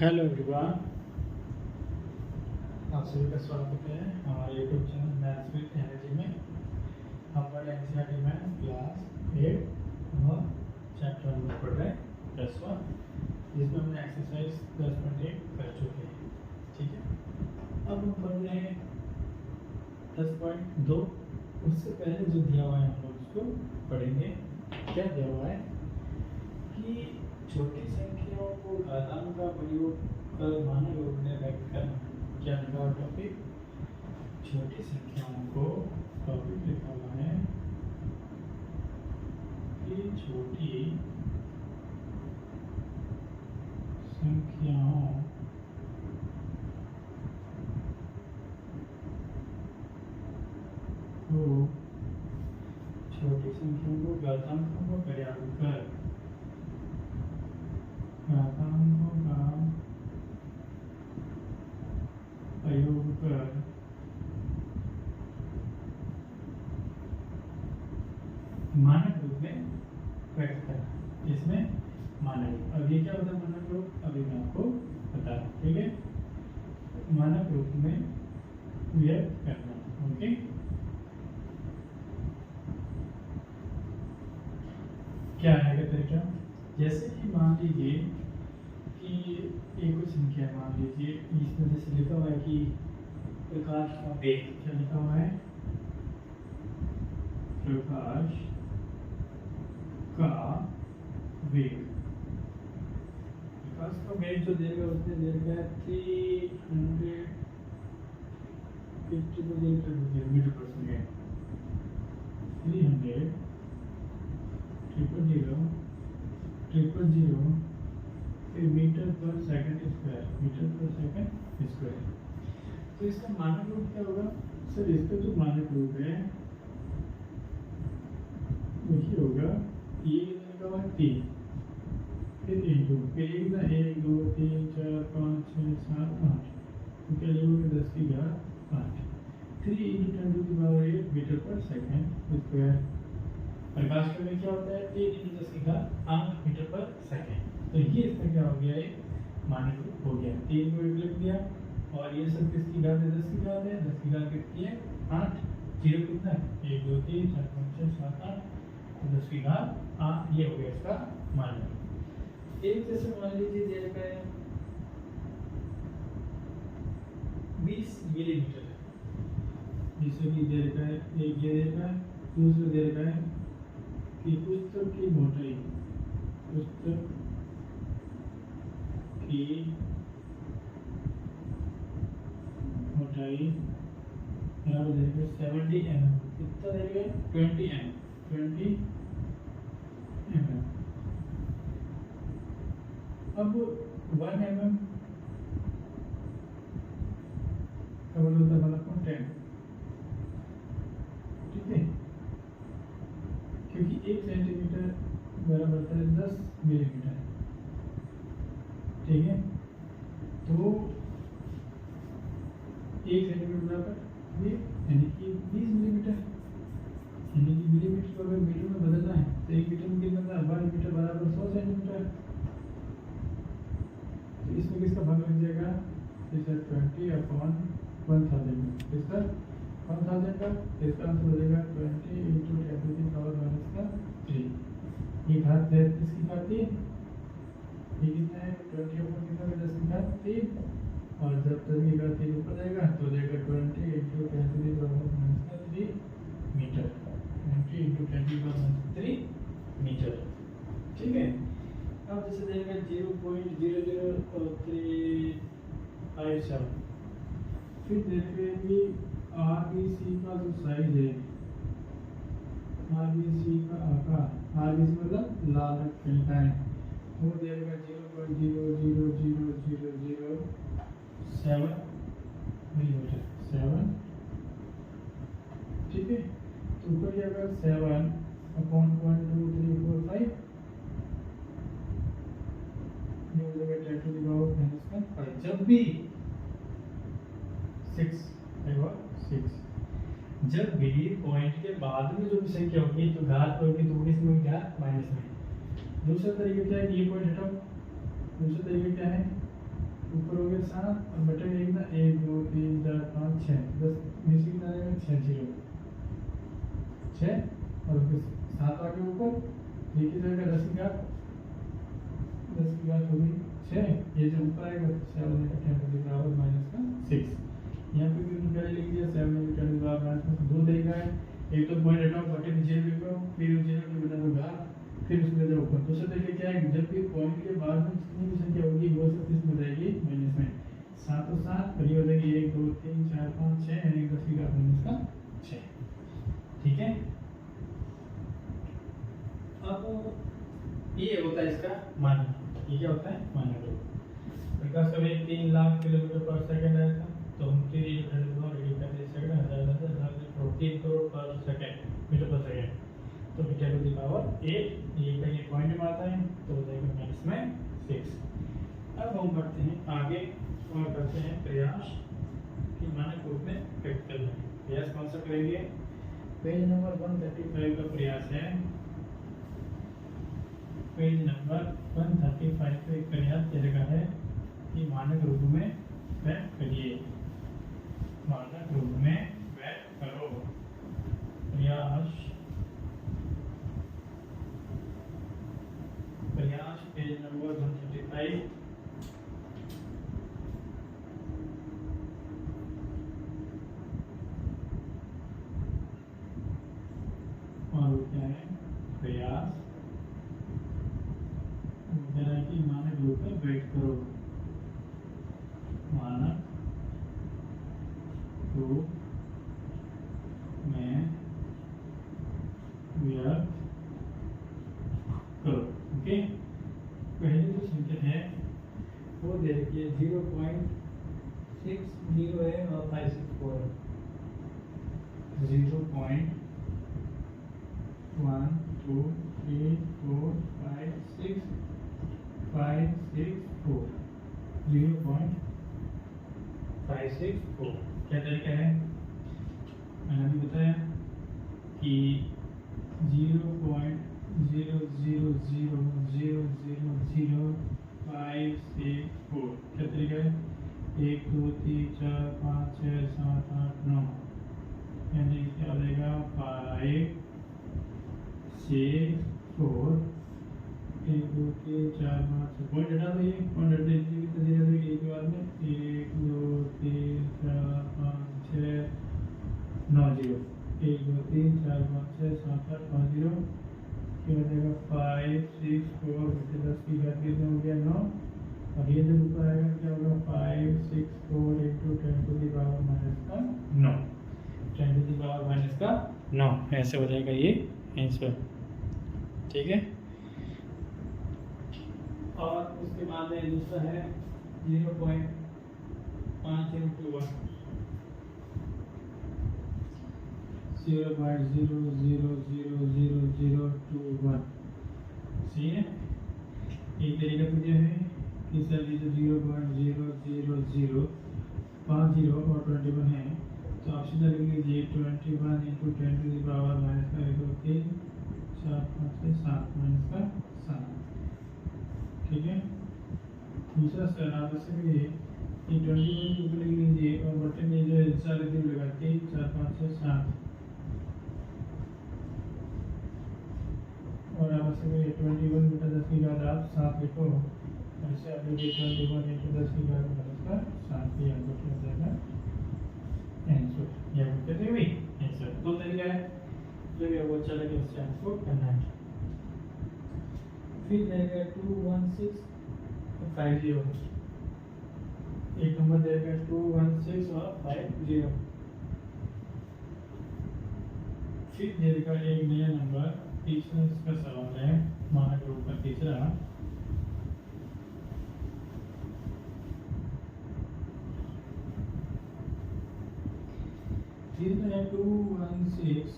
Hello everyone, आप सभी का स्वागत है हमारे YouTube channel maths with energy में। हम पढ़ रहे एनसीईआरटी मैथ्स क्लास 8 और चैप्टर नंबर पढ़ रहे हैं 10वां, जिसमें हमने एक्सरसाइज 10.8 कर चुके हैं। ठीक है, अब हम पढ़ रहे हैं 10.2। उससे पहले जो दिया हुआ है हम लोग उसको पढ़ेंगे। क्या दिया हुआ है कि छोटी संख्याओं को घातांक का प्रयोग कर मानक रूप में व्यक्त करना। क्या लिखा हुआ टॉपिक? छोटी संख्याओं को टॉपिक लिखा हुआ है कि छोटी संख्याओं को घातांकों का प्रयोग कर मानक रूप में व्यक्त करना। इसमें मानक, अब ये क्या होता है मानक रूप? अभी मैं आपको बता रहा हूँ। ठीक है, मानक रूप में व्यक्त करना। ओके, क्या आएगा तरीका? जैसे कि मान लीजिए कि एक कुछ संख्या, मान लीजिए इसमें जैसे लिखा हुआ है कि प्रकाश का वेग। क्या लिखा हुआ है? प्रकाश का वेग। प्रकाश का वेग जो देगा उसने देगा 350 मीटर पर सेकेंड। 300 फिर मीटर पर सेकंड स्क्वायर। तो इसका मानक रूप क्या होगा? सर इसका जो मानक रूप है वही होगा, ये कितना का है 3, फिर इंटू, फिर 1 2 3 4 5 6 7 8, तो क्या लिखोगे 10 की घात 8। 3 × 10⁸ मीटर पर सेकंड स्क्वायर। प्रकाश का वेग क्या होता है? 3 × 10 की घात 8 मीटर पर सेकंड। तो ये इसका क्या हो गया? एक मानक रूप हो गया। 3 को लिख दिया और ये सब किसकी घात है? 10 की घात है। 10 की घात कितनी है? 8। 0 कितना है? 1 2 3 4 5 6 7 8, तो 10 की घात 8। ये हो गया इसका मानक रूप। एक जैसे मान लीजिए दे रखा है 20 मिलीमीटर, जिससे कि दे रखा है, एक ये दे रखा है, दूसरा दे रखा है कि पुस्तक की मोटाई, पुस्तक की मोटाई यहाँ पर देखेंगे 70 mm। कितना देखेंगे? 20 mm। अब 1 mm का मतलब होता है मतलब 10। ठीक है, क्योंकि 1 सेंटीमीटर बराबर होता है 10 मिलीमीटर। ठीक है, तो 1 सेंटीमीटर बराबर ये यानी कि 20 मिलीमीटर। यानी कि मिलीमीटर को अगर मीटर में बदलना है तो 1 मीटर में कितना था? 1 मीटर बराबर 100 सेंटीमीटर। तो इसमें किसका भाग लग जाएगा? इसे 20/1000 में, इसका 1000 का, इसका आंसर हो जाएगा 20 × 10⁻³ ये घात है किसकी घात 3। ये कितना है? 20/10 की घात 3, और जब तक ये घात 3 ऊपर जाएगा तो देगा 20 × 10⁻³ मीटर। 20 × 10⁻³ मीटर। ठीक है, अब जैसे देगा 0.00357, फिर देखेंगे कि RBC का जो साइज है, RBC का आकार, RBC मतलब लाल रंग है, वो देगा 0.00007 मिलीमीटर। 7। ठीक है, तो ऊपर क्या होगा? 7/0.2345, ये हो जाएगा 10⁻⁵ जब भी 6 पॉइंट के बाद में जो भी संख्या होगी तो घात होगी तो इसमें क्या? माइनस में। दूसरा तरीका क्या है? ये पॉइंट हटाओ। दूसरा तरीका क्या है? ऊपर हो गया 7 और बटे में कितना 1 2 3 4 5 6 10 नीचे कितना आ जाएगा 6 0 6 और फिर 7 आगे ऊपर ये कितना जाएगा 10 की घात हो गई 6 ये जो ऊपर आएगा 7 10 to the power -6 यहाँ पे भी निकाल लीजिए 7 10 to the power -2 देगा एक तो पॉइंट हटाओ बटे नीचे लिखो फिर उसे बटा दो घात फिर उसमें जाओ ऊपर दूसरा तरीका क्या है जब भी पॉइंट के बाद में जितनी भी संख्या होगी वो सब इसमें जाएगी माइनस में 7 और 7 और ये हो जाएगी 1 2 3 4 5 6 यानी 10 की घात -6 ठीक है। अब ये होता है इसका मान ये क्या होता है मान लो प्रकाश का वेग 3 लाख किलोमीटर पर सेकंड है तो हम 3 रेडी कर दे सेकंड 3 करोड़ पर सेकंड मीटर पर सेकंड तो मीटर टू द पावर 8 ये का ये पॉइंट में आता है तो हो जाएगा माइनस में 6। अब हम बढ़ते हैं आगे और करते हैं प्रयास कि मानक रूप में व्यक्त करना है। प्रयास कौन सा करेंगे पेज नंबर 135 का प्रयास है। पेज नंबर 135 पे प्रयास दे रखा है कि मानक रूप में व्यक्त करिए मानक रूप में व्यक्त करो प्रयास पेज नंबर 135 और क्या है प्रयास कि मानक रूप में व्यक्त करो मानक रूप में व्यक्त करो। ओके पहले जो संख्या है वो दे रखी है 0.60 है और 564 है 0.1 2 3 4 5 6 5 6 4 0.564 क्या तरीका है मैंने अभी बताया कि 0.00000564 क्या तरीका है 1 2 3 4 5 6 7 8 9 यानी क्या आ जाएगा 5 6 4 1 2 3 4 5 6 पॉइंट हटा दो ये पॉइंट हटा दीजिए कितना दे दोगे एक बार में 1 2 3 4 5 6 9 0 1 2 3 4 5 6 7 8 5 0 क्या हो जाएगा 5 6 4 बटे 10 की घात कितना हो गया 9 और ये जब ऊपर आएगा क्या होगा 5 6 4 into 10 to the power -9 10 to the power -9 ऐसे हो जाएगा ये आंसर ठीक है। और उसके बाद में दूसरा है 0.5 into 1 0.00000021 सही है। एक तरीका तो यह है कि सर ये जो 0.0050 और 21 है तो आप सीधा लिख लीजिए 21 into 10 to the power -3 4 5 6 7 -7 ठीक है। दूसरा सर आप ऐसे भी 21 ऊपर लिख लीजिए और बटन में जो सारे दिन लगा 3 4 5 6 7 और आप ऐसे भी 21 बटा 10 की घात आप 7 लिखो ऐसे आप लिखिए 21 into 10 की घात -7 की आंसर क्या जाएगा आंसर ये कहते हुए आंसर दो तरीका है जो भी वो अच्छा लगे उससे आपको करना है। फिर जाएगा 21650 एक नंबर देगा 216 और 50 फिर देगा एक नया नंबर तीसरा इसका सवाल है मानक रूप का तीसरा है 216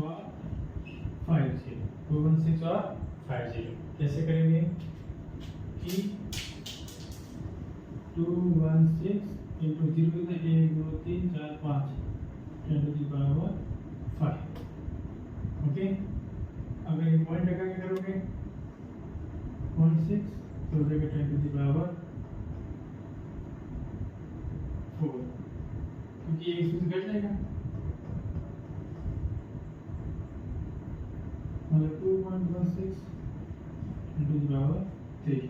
और 50 216 और 50 कैसे करेंगे कि 216 into 0 कितना 1 2 3 4 5 10 to the power 5 ओके। अगर ये पॉइंट लगा के करोगे 2.6 तो हो जाएगा 10 टू द पावर 4, क्योंकि ये इसमें से घट जाएगा, मतलब 2.16 टू द पावर 3।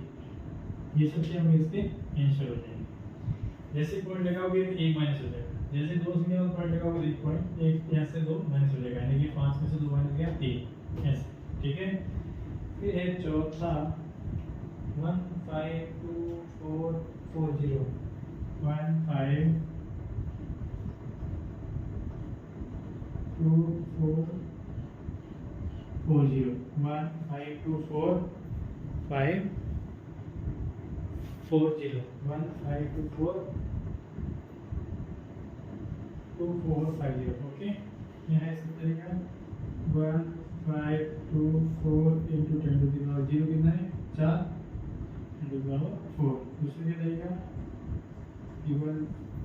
ये सब क्या होंगे इसके आंसर हो जाएंगे। जैसे पॉइंट लगाओगे एक माइनस हो जाएगा, जैसे 2 से और पॉइंट लगाओगे एक पॉइंट, एक यहाँ से 2 माइनस हो जाएगा, यानी कि 5 में से 2 माइनस गया 3, ऐसे। ठीक है, फिर है चौथा 152440 152450 ओके। यहाँ इस तरीका 1524 into 10 to the power 0 कितना है 4 10 to the power 4। दूसरे क्या रहेगा इवन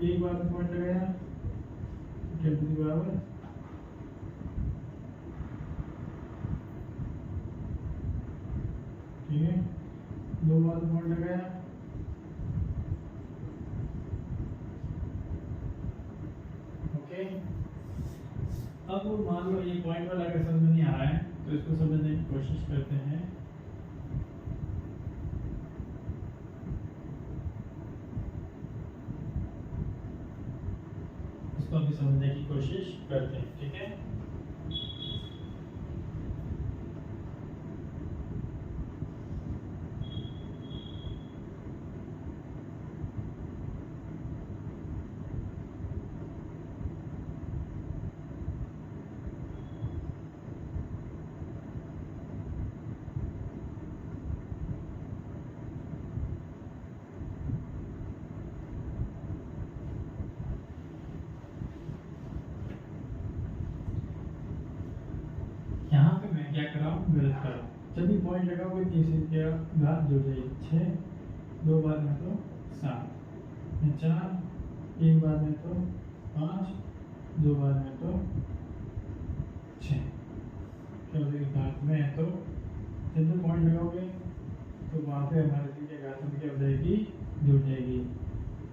एक बार पॉइंट लगाया 10 to the power 2 bar point लगाया ओके। अब मान लो ये पॉइंट वाला अगर समझ में नहीं आ रहा है तो इसको समझने की कोशिश करते हैं। इसको अभी समझने की कोशिश करते हैं, ठीक है। यहाँ पे मैं क्या कर रहा हूँ, गलत कर रहा हूँ। जब भी पॉइंट लगाओगे तीसरे क्या घात जुड़ जाएगी 6, 2 बार में तो 7, 4, एक बार में तो 5, 2 बार में तो 6, क्या हो जाएगी घात में। तो जब भी पॉइंट लगाओगे तो वहाँ पे हमारे क्या घात में क्या हो जाएगी जुड़ जाएगी।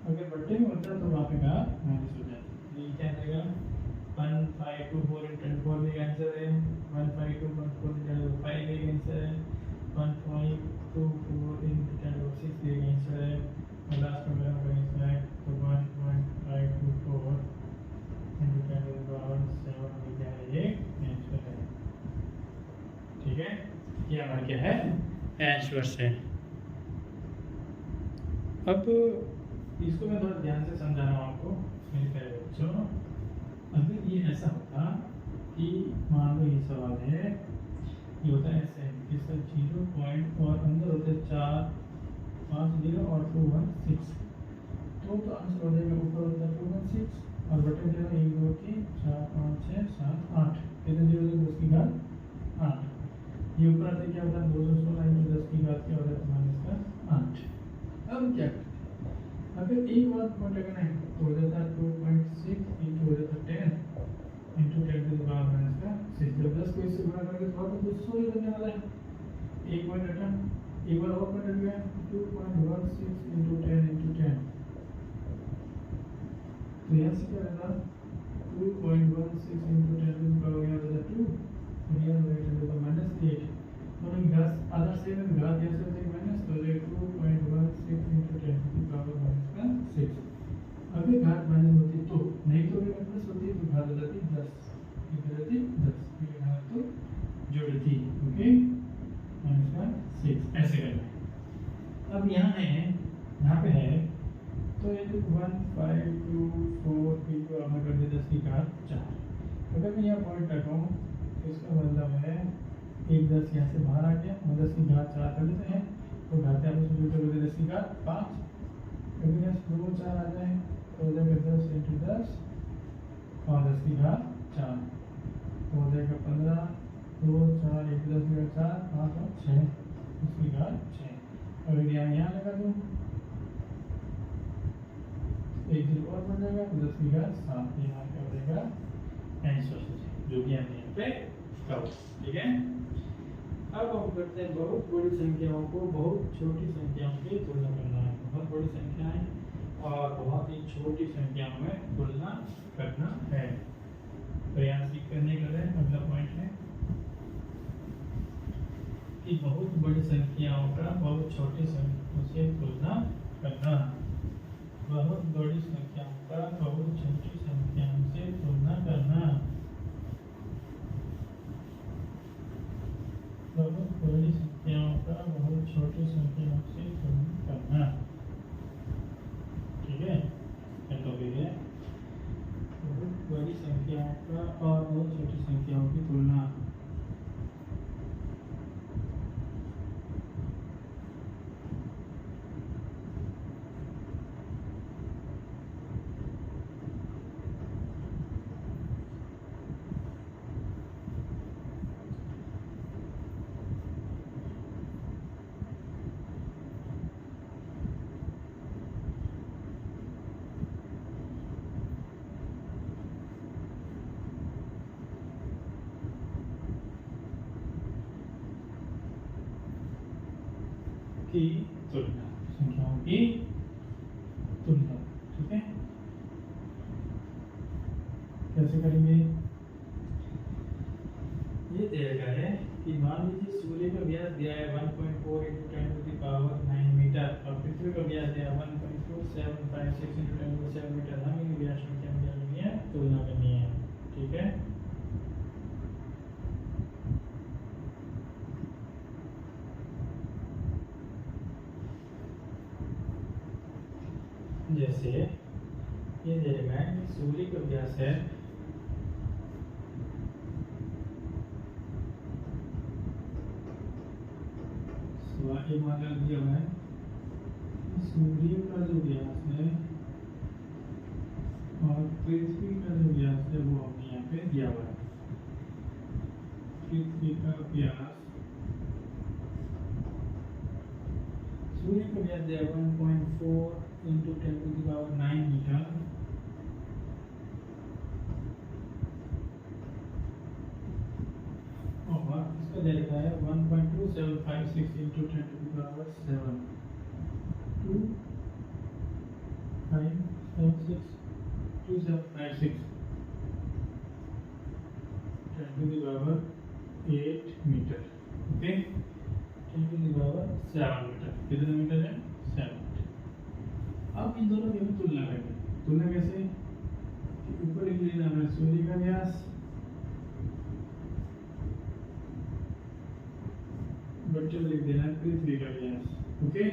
अगर बट्टे में होता तो वहाँ पे घात माइनस हो जाएगी। ये क्या रहेगा 1524 into 10 4 का आंसर है, 1524 into 5 का आंसर है, 1.24 into 10 6 का आंसर है, और लास्ट में मेरा आंसर है तो 1.524 into 10 7 क्या है ये आंसर है। ठीक है, ये हमारा क्या है आंसर है। अब इसको मैं थोड़ा ध्यान से समझा रहा हूँ आपको मेरे प्यारे बच्चों। अगर ये ऐसा होता कि मान लो ये सवाल है, ये होता है ऐसे इसका 0 पॉइंट और अंदर होते 4 5 0 और 2 1 6, तो आंसर हो जाएगा ऊपर होता है 2 1 6 और बटे देना 1 2 3 4 5 6 7 8, कितने 0 10 की घात 8। ये ऊपर आते क्या होता है 216 into 10 की घात क्या होता है तुम्हारे इसका 8। अब क्या करते हैं, अगर एक बार पॉइंट लगाना है तो हो जाता है 2.6 into हो जाता है 10 into 10 to the power minus का 6। जब 10 को इससे गुणा करेंगे तो आपको 200 ही बनने वाला है। एक पॉइंट हटा, एक बार और पॉइंट हट गया 2.16 into 10 into 10, तो यहाँ से क्या रहता 2.16 into 10 to the power यहाँ रहता 2 और यहाँ रहता 10 to the minus 8। दोनों की घात आधा सेम है, घात यहाँ से होती है माइनस, तो 2.16 into 10 to the power minus का 6। अभी घात माइनस होती तो नहीं, तो अगर प्लस होती तो घात हो जाती 10, इधर जाती 10, ये घात तो जोड़ती ओके माइनस का 6, ऐसे करना है। अब यहाँ है, यहाँ पे है तो ये तो 1524 को हमने कर दिया 10 की घात 4। अगर मैं यहाँ पॉइंट रखूँ तो इसका मतलब है एक 10 यहाँ से बाहर आ गया और 10 की घात 4 कर देते हैं, तो घात आपस में जुड़ कर 10 की घात 5, अगर यहाँ 2 4 आ जाए तो हो जाएगा 10 into 10 और 10 की घात 4, तो हो जाएगा 15 2 4 1 10 की घात 4 5 और 6 उसकी घात 6। अगर यहाँ लगा दूँ एक 0 और बन जाएगा तो 10 की घात 7, यहाँ क्या हो जाएगा आंसर जो कि हमने यहाँ पे कहा। ठीक है, अब हम करते हैं बहुत बड़ी संख्याओं को बहुत छोटी संख्याओं की तुलना करना है। बहुत बड़ी संख्याएं और बहुत ही छोटी संख्याओं में तुलना करना है। तो यहाँ सीख करने का अगला पॉइंट है कि बहुत बड़ी संख्याओं का बहुत छोटी संख्याओं से तुलना करना। बहुत बड़ी संख्याओं का बहुत छोटी संख्याओं से तुलना करना। बहुत बड़ी संख्याओं का बहुत छोटी संख्याओं से तुलना करना। ठीक है, टॉपिक है बहुत बड़ी संख्याओं का और बहुत छोटी संख्याओं की तुलना। की तुलना, संख्याओं की तुलना। ठीक है, कैसे करेंगे? ये दिया गया है कि मान लीजिए सूर्य का व्यास दिया है 1.4 × 10⁹ मीटर और पृथ्वी का व्यास दिया है 1.2756 × 10⁷ मीटर। हमें इन व्यासों की क्या करनी है? तुलना करनी है। ठीक है, जैसे ये देगा कि सूर्य का व्यास है दिया हुआ है सूर्य का जो व्यास है और पृथ्वी का जो व्यास है वो हमें यहाँ पे दिया हुआ है। पृथ्वी का व्यास, सूर्य का व्यास दिया 1.4 × 10⁹ मीटर और इसका जाएगा है 1.2756 × 10⁷ 2756 10⁸ मीटर। Okay, 10⁷ metre. कितने मीटर है? 7 मीटर। अब इन दोनों की तुलना करेंगे। तुलना कैसे? ऊपर लिख लेना है सूर्य का व्यास बच्चों लिख देना पृथ्वी का व्यास। ओके,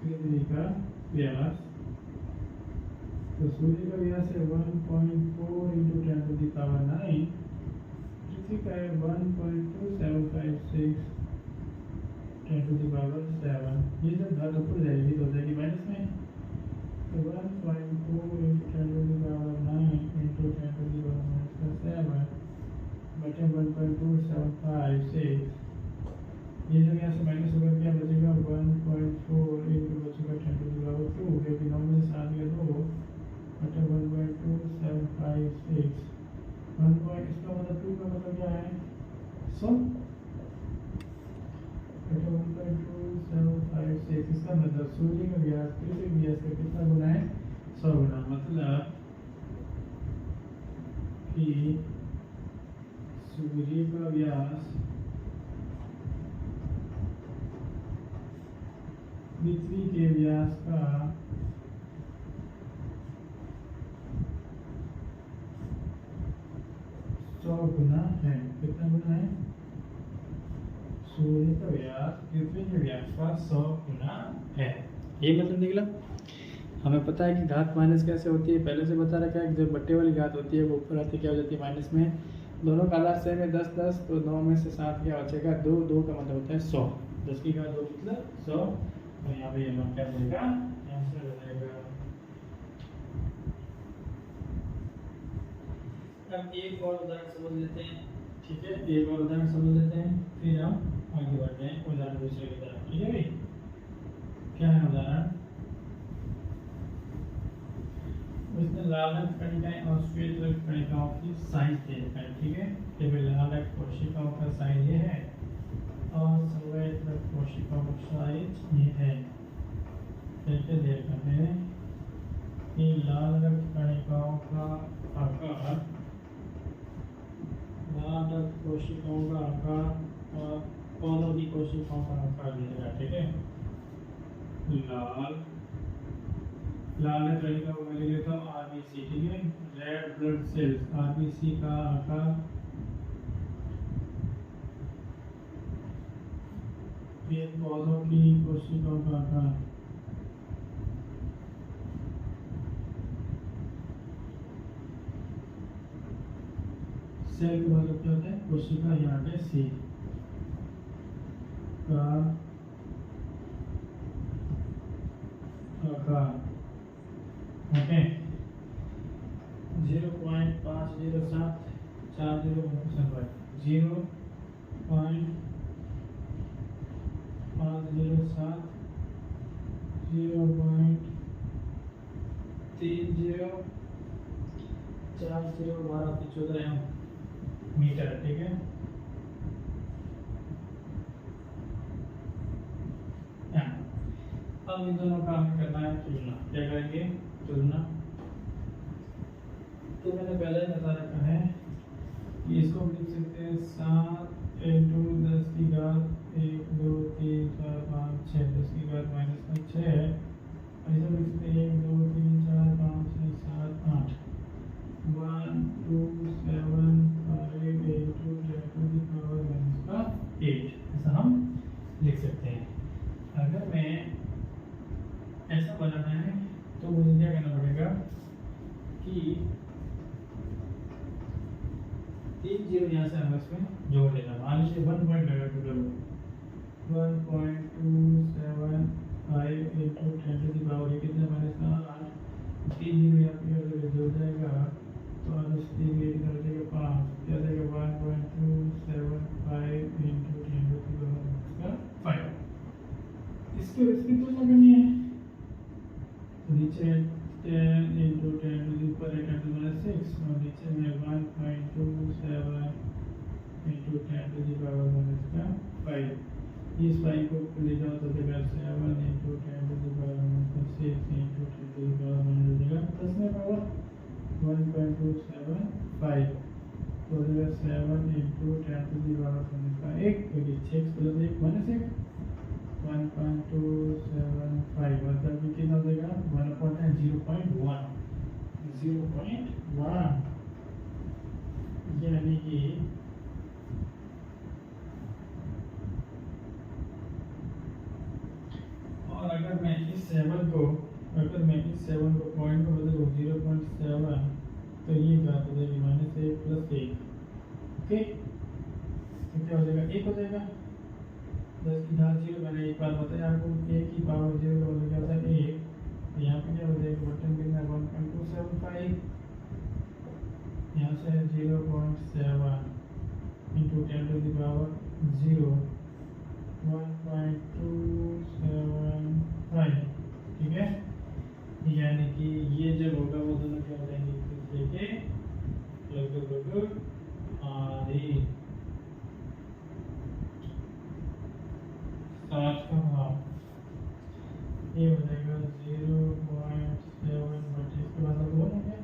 पृथ्वी का व्यास, तो सूर्य का व्यास है 1.4 × 10⁹, पृथ्वी का है 1.2756 10⁷। ये जब घात ऊपर जाएगी तो हो जाएगी माइनस में, तो 1.4 × 10⁻⁷ बटे 1.2756। ये जब यहाँ से माइनस होगा क्या बचेगा? 1.4 बचेगा 10⁻², क्योंकि 9 में से 7 गया 2 बटे 1.2756। इसका मतलब 2 का मतलब क्या है? 100 बटे 1.2756। इसका मतलब सूर्य का व्यास पृथ्वी के व्यास का कितना गुना है? 100 गुना। मतलब कि सूर्य का व्यास पृथ्वी के व्यास का 100 गुना है। कितना गुना है? सूर्य का व्यास पृथ्वी के व्यास का 100 गुना है। ये मतलब निकला। हमें पता है कि घात माइनस कैसे होती है, पहले से बता रखा है कि जब बट्टे वाली घात होती है वो ऊपर आती क्या हो जाती है? माइनस में। दोनों का आधार सेम है 10 10, तो 9 में से 7 क्या बचेगा? 2 2 का मतलब होता है 100। 10 की घात 2 मतलब 100। तो यहाँ पे ये मान क्या बनेगा? आंसर हो जाएगा। अब एक और उदाहरण समझ लेते हैं। ठीक है, एक और उदाहरण समझ लेते हैं, फिर हम आगे बढ़ते हैं उदाहरण दूसरे की तरफ। ठीक है भाई, क्या है उदाहरण? इसने लाल रक्त कणिकाएं और श्वेत रक्त कणिकाओं की साइज दे रखा है, ठीक है। तो भाई लाल रक्त कोशिकाओं का साइज ये है और श्वेत रक्त कोशिकाओं का साइज ये है। कैसे दे रखा है कि लाल रक्त कणिकाओं का आकार, लाल रक्त कोशिकाओं का आकार और पौधों की कोशिकाओं का आकार दिया गया, ठीक है। लाल रक्त कणिका को मैं लेता हूँ आरबीसी, ठीक है। रेड ब्लड सेल्स, आरबीसी का आकार पौधों की कोशिकाओं का आकार, सेल का मतलब क्या होता है, कोशिका, यहाँ पे सी का आकार, ओके। 0.507 0.507 0.507 0.3040 मीटर, ठीक है। अब इन दोनों का हमें करना है तुलना। क्या करेंगे, तुलना। तो मैंने पहले ही बता रखा है कि इसको लिख सकते हैं 7 × 10 की घात 1 2 3 4 5 6 10 की घात -6 है। और इसे लिख सकते हैं 1 2 3 4 5 6 7 8 1 2 7 5 8 10 to the power -8, ऐसा हम लिख सकते हैं। अगर मैं ऐसा बनाना है तो मुझे क्या करना पड़ेगा कि 3 जीरो यहाँ से हम इसमें जोड़ लेना। मान लीजिए 1 पॉइंट लगा के करो 1.275 into 10 to the power ये कितना -8, 3 जीरो यहाँ पे अगर जुड़ जाएगा तो और उस 3 ये कितना हो जाएगा 5, क्या हो जाएगा 1.275 into 10 to the power 5। इसकी तुलना करनी है तो नीचे 10 into 10 to the power 8 to the 6 और नीचे में 1.27 into 10 to the power -5। इस 5 को ले जाओ तो देगा 7 into 10 to the power -6 into 10 to the power -10 में पावर 1.275 तो देगा 7 into 10 to the power -1 क्योंकि 6 प्लस 1 -1 1.275 मतलब कि कितना हो जाएगा 0.1 यानी कि और अगर मैं इस 7 को पॉइंट को बदलूँ 0.7 तो ये बात हो जाएगी -1 + 1, ओके। तो क्या हो जाएगा 1 हो जाएगा 10 की घात 0। मैंने एक बार बताया आपको 1 की पावर 0 का मतलब क्या होता है 1। तो यहाँ पे क्या हो जाएगा बटन कितना 1.275 यहाँ से 0.7 into 10 to the power 0 1.275, ठीक है। यानी कि ये जब होगा वो दोनों क्या हो जाएंगे एक दूसरे के लगभग आधे 7 का हाफ। ये हो जाएगा 0.7 बट इसके बाद अब बोलो क्या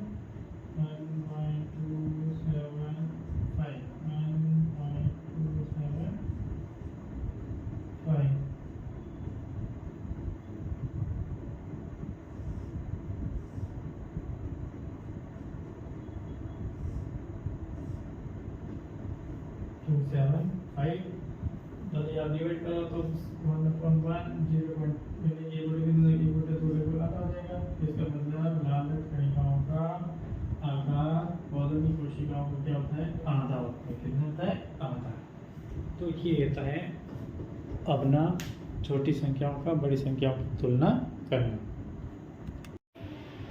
1.275 275 जल्दी आप डिवाइड करो तो 1/1 0. ये आता हो जाएगा। इसका मतलब लाल रक्त कणिकाओं का आकार पौधों की कोशिकाओं का क्या होता है आधा होता है। कितना होता है आधा। तो ये होता है अपना छोटी संख्याओं का बड़ी संख्याओं की तुलना करना।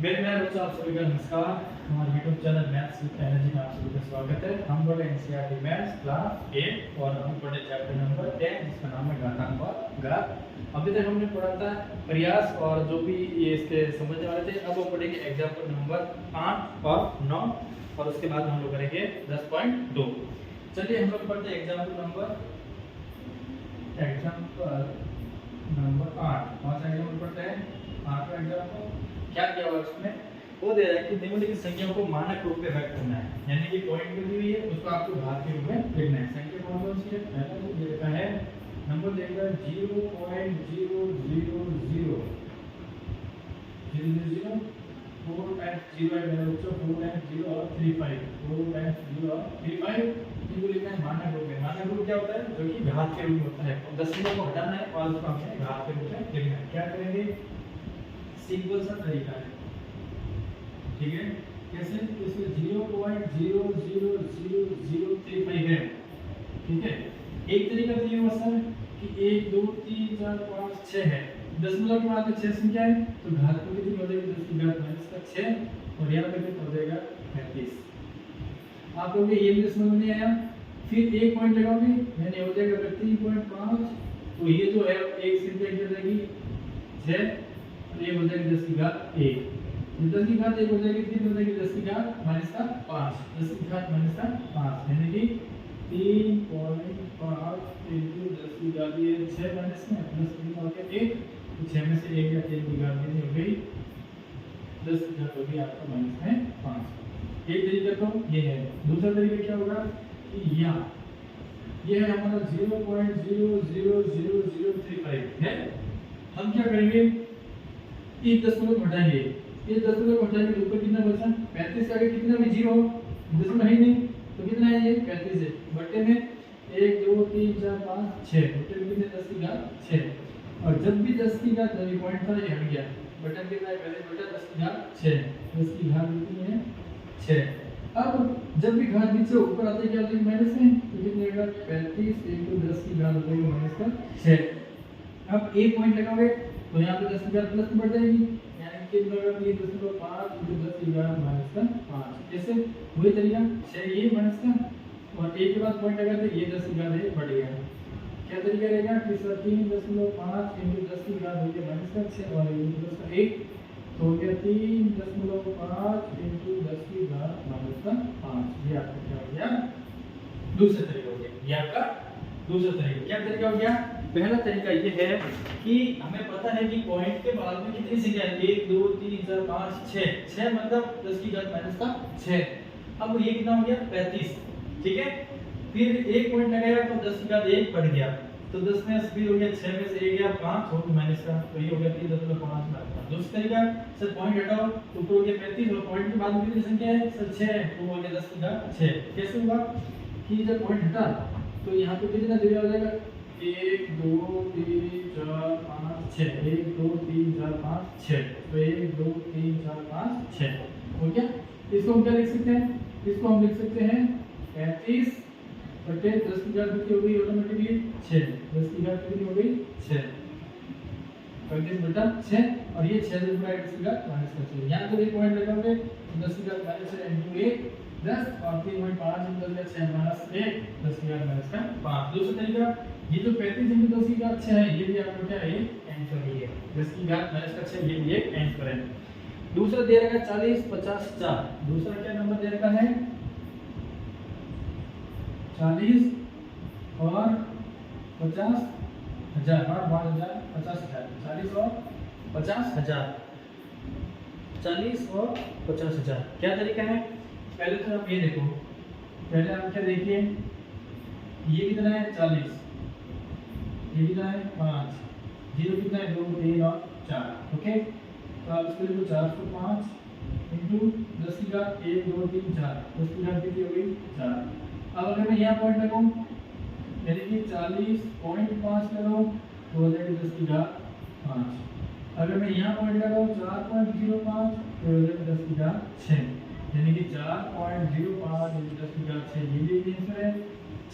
मेरे बच्चों आप सभी का नमस्कार। हमारे YouTube channel maths with energy में आप सभी का स्वागत है। हम पढ़े एनसीईआरटी मैथ्स क्लास 8 और हम पढ़े चैप्टर नंबर 10 जिसका नाम है घातांक और होगा। अभी तक हमने पढ़ा था प्रयास और जो भी ये इसके समझने वाले थे। अब हम पढ़ेंगे एग्जाम्पल नंबर 8 और 9 और उसके बाद हम लोग करेंगे 10.2। चलिए हम लोग पढ़ते हैं एग्जाम्पल नंबर 8। कौन सा एग्जाम्पल पढ़ते हैं? 8वां एग्जाम्पल। क्या किया हुआ उसमें? वो दे रहा है कि निम्नलिखित संख्याओं को मानक रूप में व्यक्त करना है, यानी कि पॉइंट में दी हुई है उसको आपको घात के रूप में लिखना है। संख्या कौन कौन सी है? पहला जो देखा है नंबर देगा 0.000 4 टाइम्स 0 है मेरे बच्चों, 4 टाइम्स 0 और 35 4 टाइम्स 0 और 35 इनको लिखना है मानक रूप में। मानक रूप क्या होता है? जो कि घात के रूप में होता है। दशमलव को हटाना है और उसको हमें घात के रूप में लिखना है। क्या करेंगे? सिंपल सा तरीका है, ठीक है। कैसे? इसमें 0.00035 है, ठीक है। एक तरीका तो ये हुआ सर कि 1 2 3 4 5 6 है, दशमलव के बाद में 6 संख्या है तो घात को कितनी हो जाएगी? 10 की घात माइनस का 6 और यहाँ पे कितना हो जाएगा? 35। आप लोग ये भी समझ में नहीं आया? फिर एक पॉइंट लगाओगे यानी हो जाएगा 3.5। तो ये जो है एक संख्या क्या हो जाएगी? 6 और ये हो जाएगी 10 की घात 1। 10 की घात 1 हो जाएगी, कितनी हो जाएगी? 10 की घात माइनस का 5। 10 की घात माइनस का 5 यानी कि 3.5 into 10 की घात ये 6 माइनस में प्लस 3 हो गया 1, तो 6 में से 1 या 3 की घात कितनी हो गई? 10 की घात हो गई आपका माइनस में 5। एक तरीका तो ये है। दूसरा तरीका क्या होगा कि ये है हमारा 0.00035 है। हम क्या करेंगे? इस दशमलव हटाएंगे, इस दशमलव हटाएंगे तो ऊपर कितना बचा? 35 के आगे कितना भी 0 दशमलव है ही नहीं तो कितना है? ये 35 है। बट्टे में 1 2 3 4 5 6 बट्टे में कितने? 10 की घात 6। और जब भी 10 की घात नहीं पॉइंट था ये हट गया, बटन कितना है? पहले बटा 10 की घात 6, 10 की घात कितनी है? 6। अब जब भी घात नीचे ऊपर आते क्या होता है? माइनस में, तो कितने आएगा? 35 into 10 की घात हो जाएगी माइनस का 6। अब एक पॉइंट लगाओगे तो यहाँ पे 10 की घात प्लस में बढ़ जाएगी, यानी कि कितना होगा? 3.5 into 10 की घात माइनस का 5। कैसे? वही तरीका 6 ये माइनस का और एक के बाद पॉइंट लगाते ये 10 की घात है बढ़ गया। क्या तरीका रहेगा कि 3.5 into 10 की घात हो गया माइनस का 6 और into 10 का 1 तो हो गया 3.5 into 10 की घात माइनस का 5। ये आपका क्या हो गया? दूसरा तरीका हो गया। ये आपका दूसरा तरीका। क्या तरीका हो गया? पहला तरीका ये है कि हमें पता है कि पॉइंट के बाद में कितनी संख्या है? 1 2 3 4 5 6 6 मतलब 10 की घात माइनस का 6। अब ये कितना हो गया? 35, ठीक है। फिर एक पॉइंट लगाया तो 10 की घात 1 बढ़ गया, तो 10 में 80 हो गया, 6 में से 1 गया 5 और माइनस का तो ये हो गया 3.5 में। दूसरा तरीका सर पॉइंट हटाओ तो ऊपर हो गया 35 और पॉइंट के बाद में कितनी संख्या है? सर 6 है तो हो गया 10 की घात 6। कैसे होगा कि जब पॉइंट हटा तो यहाँ पे कितना जगह हो जाएगा? 1 2 3 4 5 6 1 2 3 4 5 6 तो 1 2 3 4 5 6 हो गया। इसको हम क्या लिख सकते हैं? इसको हम लिख सकते हैं 35 बटे 10 की घात कितनी हो गई? ऑटोमेटिकली 6। 10 की घात कितनी हो गई? 6। 35 बटा 6 और ये 6 से गुणा 10 की घात माइनस का 6। यहाँ तो एक पॉइंट लगाओगे तो 10 की घात माइनस 6 into 1 10 और 3.5 into 10 6 माइनस 1 10 की घात माइनस का 5। दूसरा तरीका ये जो 35 into 10 की घात 6 है ये भी आपको क्या है? ये आंसर ही है। 10 की घात माइनस का 6 ये भी एक आंसर है। दूसरा दे रखा है 40 50 4। दूसरा क्या नंबर दे रखा है? 40 और 50 हजार और 5000 50 हजार 40 और 50 हजार 40 और 50 हजार। क्या तरीका है? पहले तो आप ये देखो, पहले आप क्या देखिए ये कितना है? 40, ये कितना है? 5, 0 कितना है? 2 3 और 4। ओके तो आप इसको लिखो 405 into 10 की घात 1 2 3 4 10 की घात कितनी हो गई? 4। अब अगर मैं यहाँ पॉइंट लगाऊं यानी कि 40.5 लगाऊं तो हो जाएगी 10 की घात 5। अगर मैं यहाँ पॉइंट लगाऊं 4.05 तो हो जाएगी 10 की घात 6 यानी कि 4.05 into 10 की घात 6 ये भी एक आंसर है।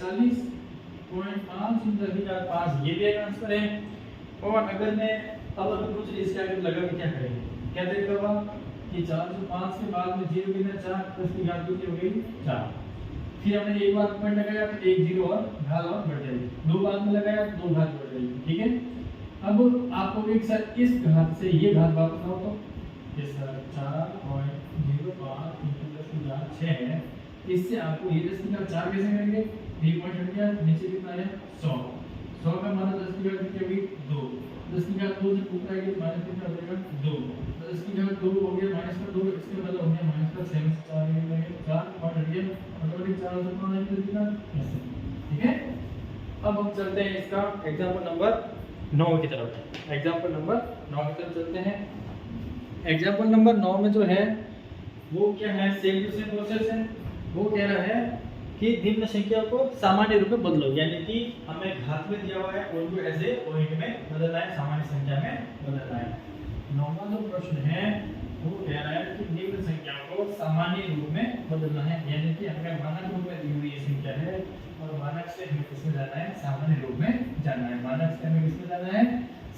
40.5 into 10 की घात 5 ये भी एक आंसर है। और अगर मैं अब कुछ इसके आगे लगा के क्या करेंगे? क्या तरीका होगा कि 405 के बाद में 0 कितना 4 10 की घात कितनी हो गई? 4। फिर हमने एक बार पॉइंट लगाया तो एक जीरो और घात और बढ़ जाएगी, दो बार में लगाया तो दो घात बढ़ जाएगी, ठीक है। अब आपको एक साथ इस घात से ये घात वापस आओ तो ये सर 4.05 × 10⁻⁶ है, इससे आपको ये 10⁻⁴ कैसे मिलेंगे, ये पॉइंट हट गया, नीचे कितना है 100, 100 का मान 10⁻² कितनी होगी 2, 10⁻² से ऊपर आएगी माइनस कितना हो जाएगा 2, 10⁻² हो गया माइनस का 2, इसके मतलब हो गया माइनस का 7 से 4 मिलेंगे 4 पॉइंट हट गया, ऑटोमेटिक 4 से कौन आएगा कितना ऐसे, ठीक है। अब हम चलते हैं इसका एग्जांपल नंबर 9 की तरफ, एग्जांपल नंबर 9 की तरफ चलते हैं। एग्जांपल नंबर 9 में जो है वो क्या है, सेम टू सेम प्रोसेस है। वो कह रहा है कि निम्न संख्या को सामान्य रूप में बदलो, यानी कि हमें घात में दिया हुआ है और को ऐसे पॉइंट में बदलना है, सामान्य संख्या में बदलना है। 9वां जो प्रश्न है वो कह रहा है कि निम्न संख्या को सामान्य रूप में बदलना है, यानी कि हमें मानक रूप में दी हुई ये संख्या है और मानक से हमें किसमें जाना है, सामान्य रूप में जाना है, मानक से हमें किसमें जाना है,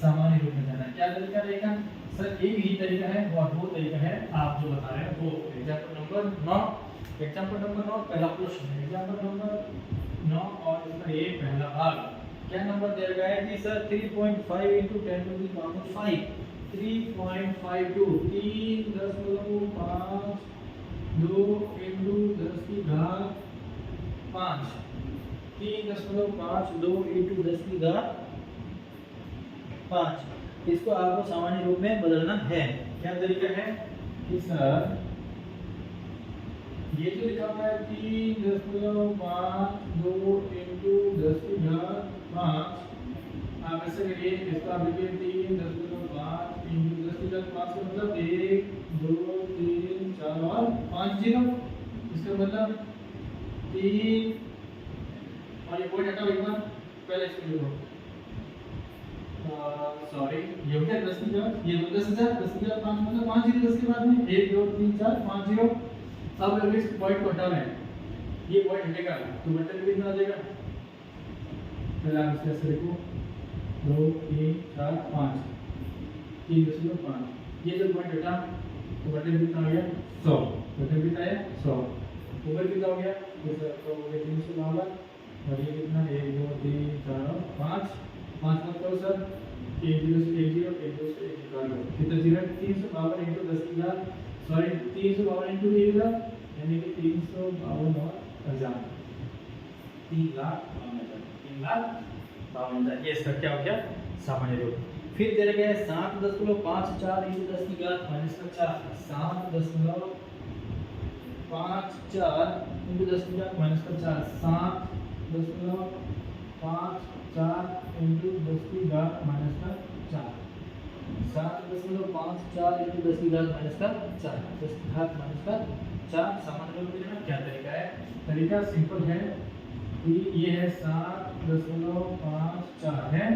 सामान्य रूप में जाना है। क्या तरीका रहेगा सर, एक ही तरीका है और वो तरीका है आप जो बता रहे हैं वो। एग्जांपल नंबर 9, एग्जांपल नंबर 9 पहला प्रश्न है, एग्जांपल नंबर 9 और इसका ये पहला भाग क्या नंबर दिया गया है कि सर 3.5 × 10⁻⁵, 3.52 3.5 2 × 10⁻⁵, 3.52 × 10⁻⁵, इसको आपको सामान्य रूप में बदलना है। क्या तरीका है कि सर ये जो लिखा हुआ है 3.5 2 × 10⁻⁵, आप ऐसे करिए, इसको आप लिखिए 3.5 × 10⁻⁵ का मतलब 1 2 3 4 और 5 जीरो, इसका मतलब 3 और ये पॉइंट हटाओ एक बार, पहले इसको लिखो, सॉरी ये हो गया 10,000, ये 10,000 10,005 मतलब 5 जीरो 10 के बाद में 1 2 3 4 5 जीरो। अब अगर इस पॉइंट को हटाना है, ये पॉइंट हटेगा तो बटन कितना आ जाएगा, पहले आप इसे ऐसे लिखो 2 3 4 5 3.5, ये जब पॉइंट हटा तो बटन कितना आ गया 100, बटन कितना है 100, ऊपर कितना हो गया तो हो गया 352 और ये कितना 1 2 3 4 और 5 मत करो सर, 1 0 से 1 0 1 2 से 1 निकालो, कितना जीरो 352 × 10,000, सॉरी 352 × 1,000 यानी कि 352,000, 3,52,000, ये इसका क्या हो गया सामान्य रूप। फिर दे रखा है 7.54 × 10⁻⁴, 7.54 × 10⁻⁴, 7.54 × 10⁻⁴, 7.54 × 10⁻⁴, सामान्य रूप में क्या तरीका है, तरीका सिंपल है कि ये है 7.54 है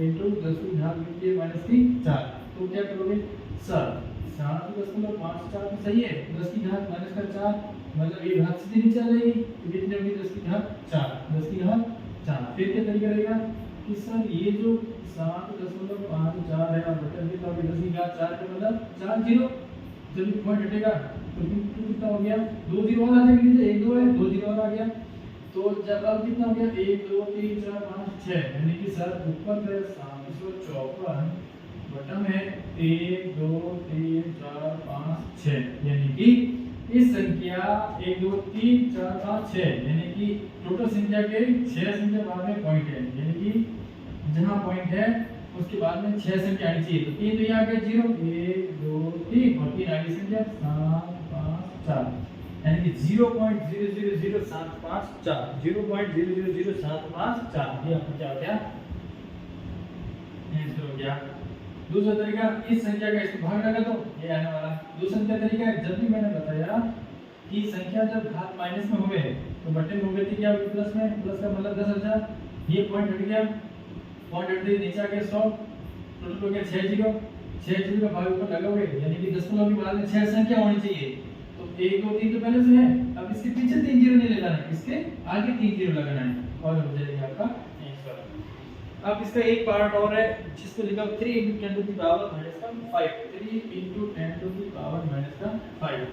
इंटू 10⁻⁴, तो क्या करोगे सर 7.54 तो सही है, 10⁻⁴ मतलब ये घात सीधे नीचे आ जाएगी, तो कितनी होगी 10⁻⁴, फिर क्या तरीका रहेगा कि सर ये जो 7.54 है और बटन कितना हो गया 10⁻⁴ का मतलब 4 जीरो, जब ये पॉइंट हटेगा तो कितना हो गया 2 जीरो और आ जाएंगे नीचे, 1 2 है 2 जीरो और आ गया, तो जब अब कितना हो गया 1 2 3 4 5 6, यानी कि सर ऊपर है 754, बटन है 1 2 3 4 5 6, यानी कि इस संख्या 1 2 3 4 5 6 यानी कि टोटल संख्या के 6 संख्या बाद में पॉइंट है, यानी कि जहां पॉइंट है उसके बाद में 6 संख्या आनी चाहिए, तो 3 तो यहाँ पे 0 1 2 3 और 3 आगे संख्या 7 5 4, यानी कि 0.000754, 0.000754, ये आपका क्या हो गया आंसर हो गया। दूसरा तरीका इस संख्या का इसको भाग लगा दो, ये आने वाला। दूसरा तरीका है, जब भी मैंने बताया कि संख्या जब घात माइनस में हुए तो बटन हो गई थी क्या प्लस में, प्लस का मतलब 10,000, ये पॉइंट हट गया, पॉइंट हट गया नीचे आ गया 100, टोटल हो गया 6 जीरो, 6 जीरो का भाग ऊपर लगाओगे यानी कि दशमलव के बाद में 6 संख्या होनी चाहिए, तो 1 2 3 तो पहले से है, अब इसके पीछे 3 जीरो नहीं लगाना है, इसके आगे 3 जीरो लगाना है और हो जाएगा आपका आंसर। अब इसका एक पार्ट और है जिसको लिखा 3 × 10⁻⁵, 3 × 10⁻⁵,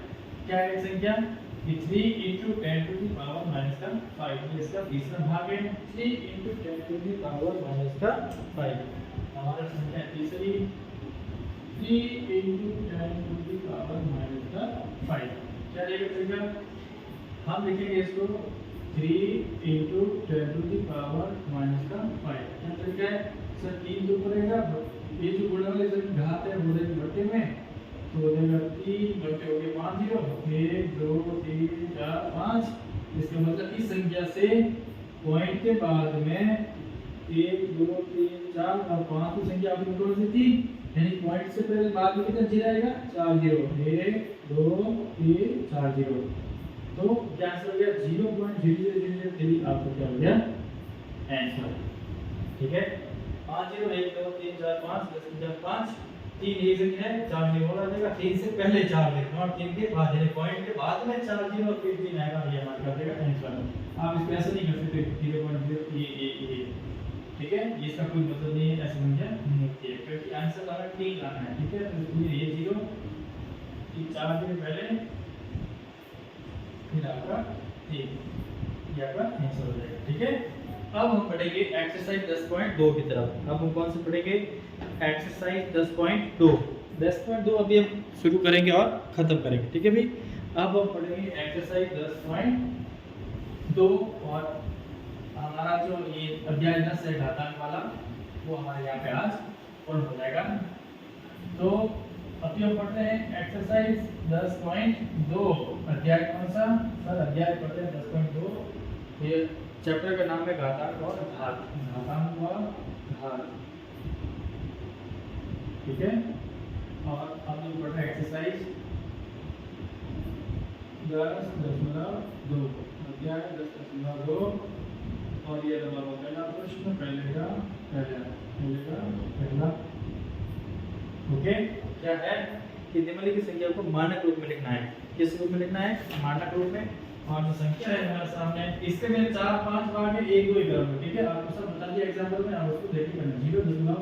क्या है संख्या कि 3 into 10 to the power minus का 5, ये इसका तीसरा भाग है। 3 into 10 to the power minus का 5, हमारा संख्या तीसरी 3 into 10 to the power minus का 5, क्या लिखेगा? हम लिखेंगे इसको 3 into 10 to the power minus का 5, क्या तरीका है सर? 3 तो पड़ेगा, ये जो गुणा वाले सब घात है वो देंगे बट्टे में, तो हो जाएगा 3 बट्टे हो गए 5 0, 1 2 3 4 5। इसका मतलब इस संख्या से पॉइंट के बाद में 1 2 3 4 और 5 की संख्या आपने कौन सी थी, यानी पॉइंट से पहले बाद में कितना जीरो आएगा? 4 0, 1 2 3 4 0। तो क्या आंसर हो गया? 0.0003 आपको क्या हो गया आंसर। ठीक है, 5 0 1 2 3 4 5 10 5, 3 एक संख्या है, 4 0 और आ जाएगा। 3 से पहले 4 लिखना और 3 के बाद यानी पॉइंट के बाद में 4 0 और फिर 3 आएगा, ये हमारा क्या देगा आंसर। आप इसको ऐसे नहीं कर सकते 0.0 ये, ठीक है, ये इसका कोई मतलब नहीं है, ऐसे संख्या नहीं होती है क्योंकि आंसर हमारा 3 लाना है। ठीक है, तो इसमें ये 0 3 4 0 पहले फिर आपका 3, ये आपका आंसर हो जाएगा। ठीक है, अब हम पढ़ेंगे एक्सरसाइज 10.2 की तरफ। अब हम कौन से पढ़ेंगे? एक्सरसाइज 10.2। 10.2 अभी हम शुरू करेंगे और खत्म करेंगे। ठीक है भाई, अब हम पढ़ेंगे एक्सरसाइज 10.2 और हमारा जो ये अध्याय 10 है घातांक वाला वो हमारे यहाँ पे आज पूर्ण हो जाएगा। तो अभी हम पढ़ते हैं एक्सरसाइज 10.2। अध्याय कौन सा सर? अध्याय पढ़ते हैं 10.2। ये चैप्टर का नाम है घातांक और घात, घातांक और घात। ठीक है, और अब हम पढ़ रहे हैं एक्सरसाइज 10.2, अध्याय 10.2 और ये हमारा पहला प्रश्न, पहला। ओके, क्या है कि दिमागी की संख्या को मानक रूप में लिखना है। किस रूप में लिखना है? मानक रूप में। और जो संख्या है हमारे सामने, इसके मैंने 4 5 भाग है, 1 2 ही करूंगा। ठीक है, आपको सब बता दिया एग्जांपल में, आप उसको देख के करना। 0 दशमलव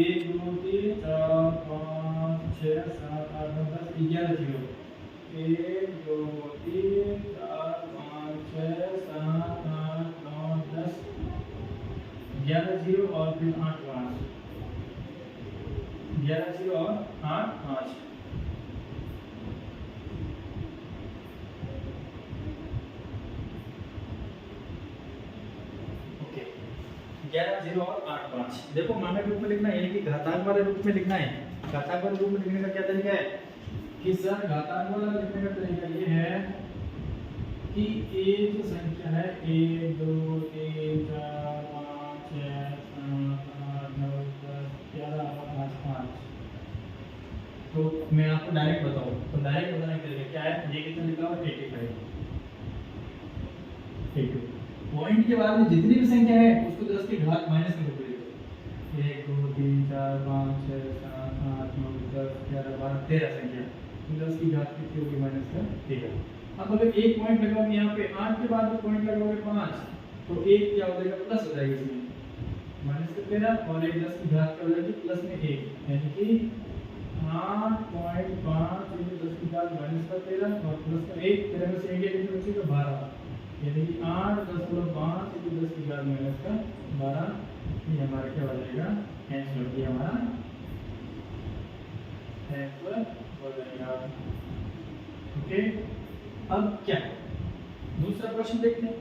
1 2 3 4 5 6 7 8 9 10 11 0, 1 2 3 4 5 6 7 8 9 10 11 0 और फिर 8 5, 11 0 और 8 5। ओके, 11 0 और 8 5। देखो मानक रूप में लिखना है, यानी कि घातांक वाले रूप में लिखना है। घातांक वाले रूप में लिखने का क्या तरीका है कि सर घातांक वाला लिखने का तरीका ये है कि ये जो संख्या है 1 2 3 4 5 6 7 8 9 10 11 और 8 5। तो मैं आपको डायरेक्ट बताऊं तो डायरेक्ट बताने के लिए क्या है, ये कितना लिखा हुआ 85। पॉइंट के बाद में जितनी भी संख्या है उसको 10 की घात माइनस में लिखो। 1 2 3 4 5 6 7 8 9 10 11 12 13 संख्या, तो 10 की घात कितनी होगी? माइनस का 13। अब अगर एक पॉइंट लगाओगे यहाँ पे 8 के बाद में पॉइंट लगाओगे 5, तो एक क्या हो जाएगा? प्लस हो जाएगी इसमें माइनस का 13 और एक 10 की घात क्या हो जाएगी? प्लस में 1, यानी कि 8.5 into 10 की घात माइनस का 13 और प्लस का 1, 13 में से 1 कितने बचेगा? 12, यानी कि 8.5 into 10 की घात माइनस का 12। ये हमारा क्या हो जाएगा? आंसर। ये हमारा आंसर हो जाएगा। ओके, अब क्या दूसरा प्रश्न देखते हैं।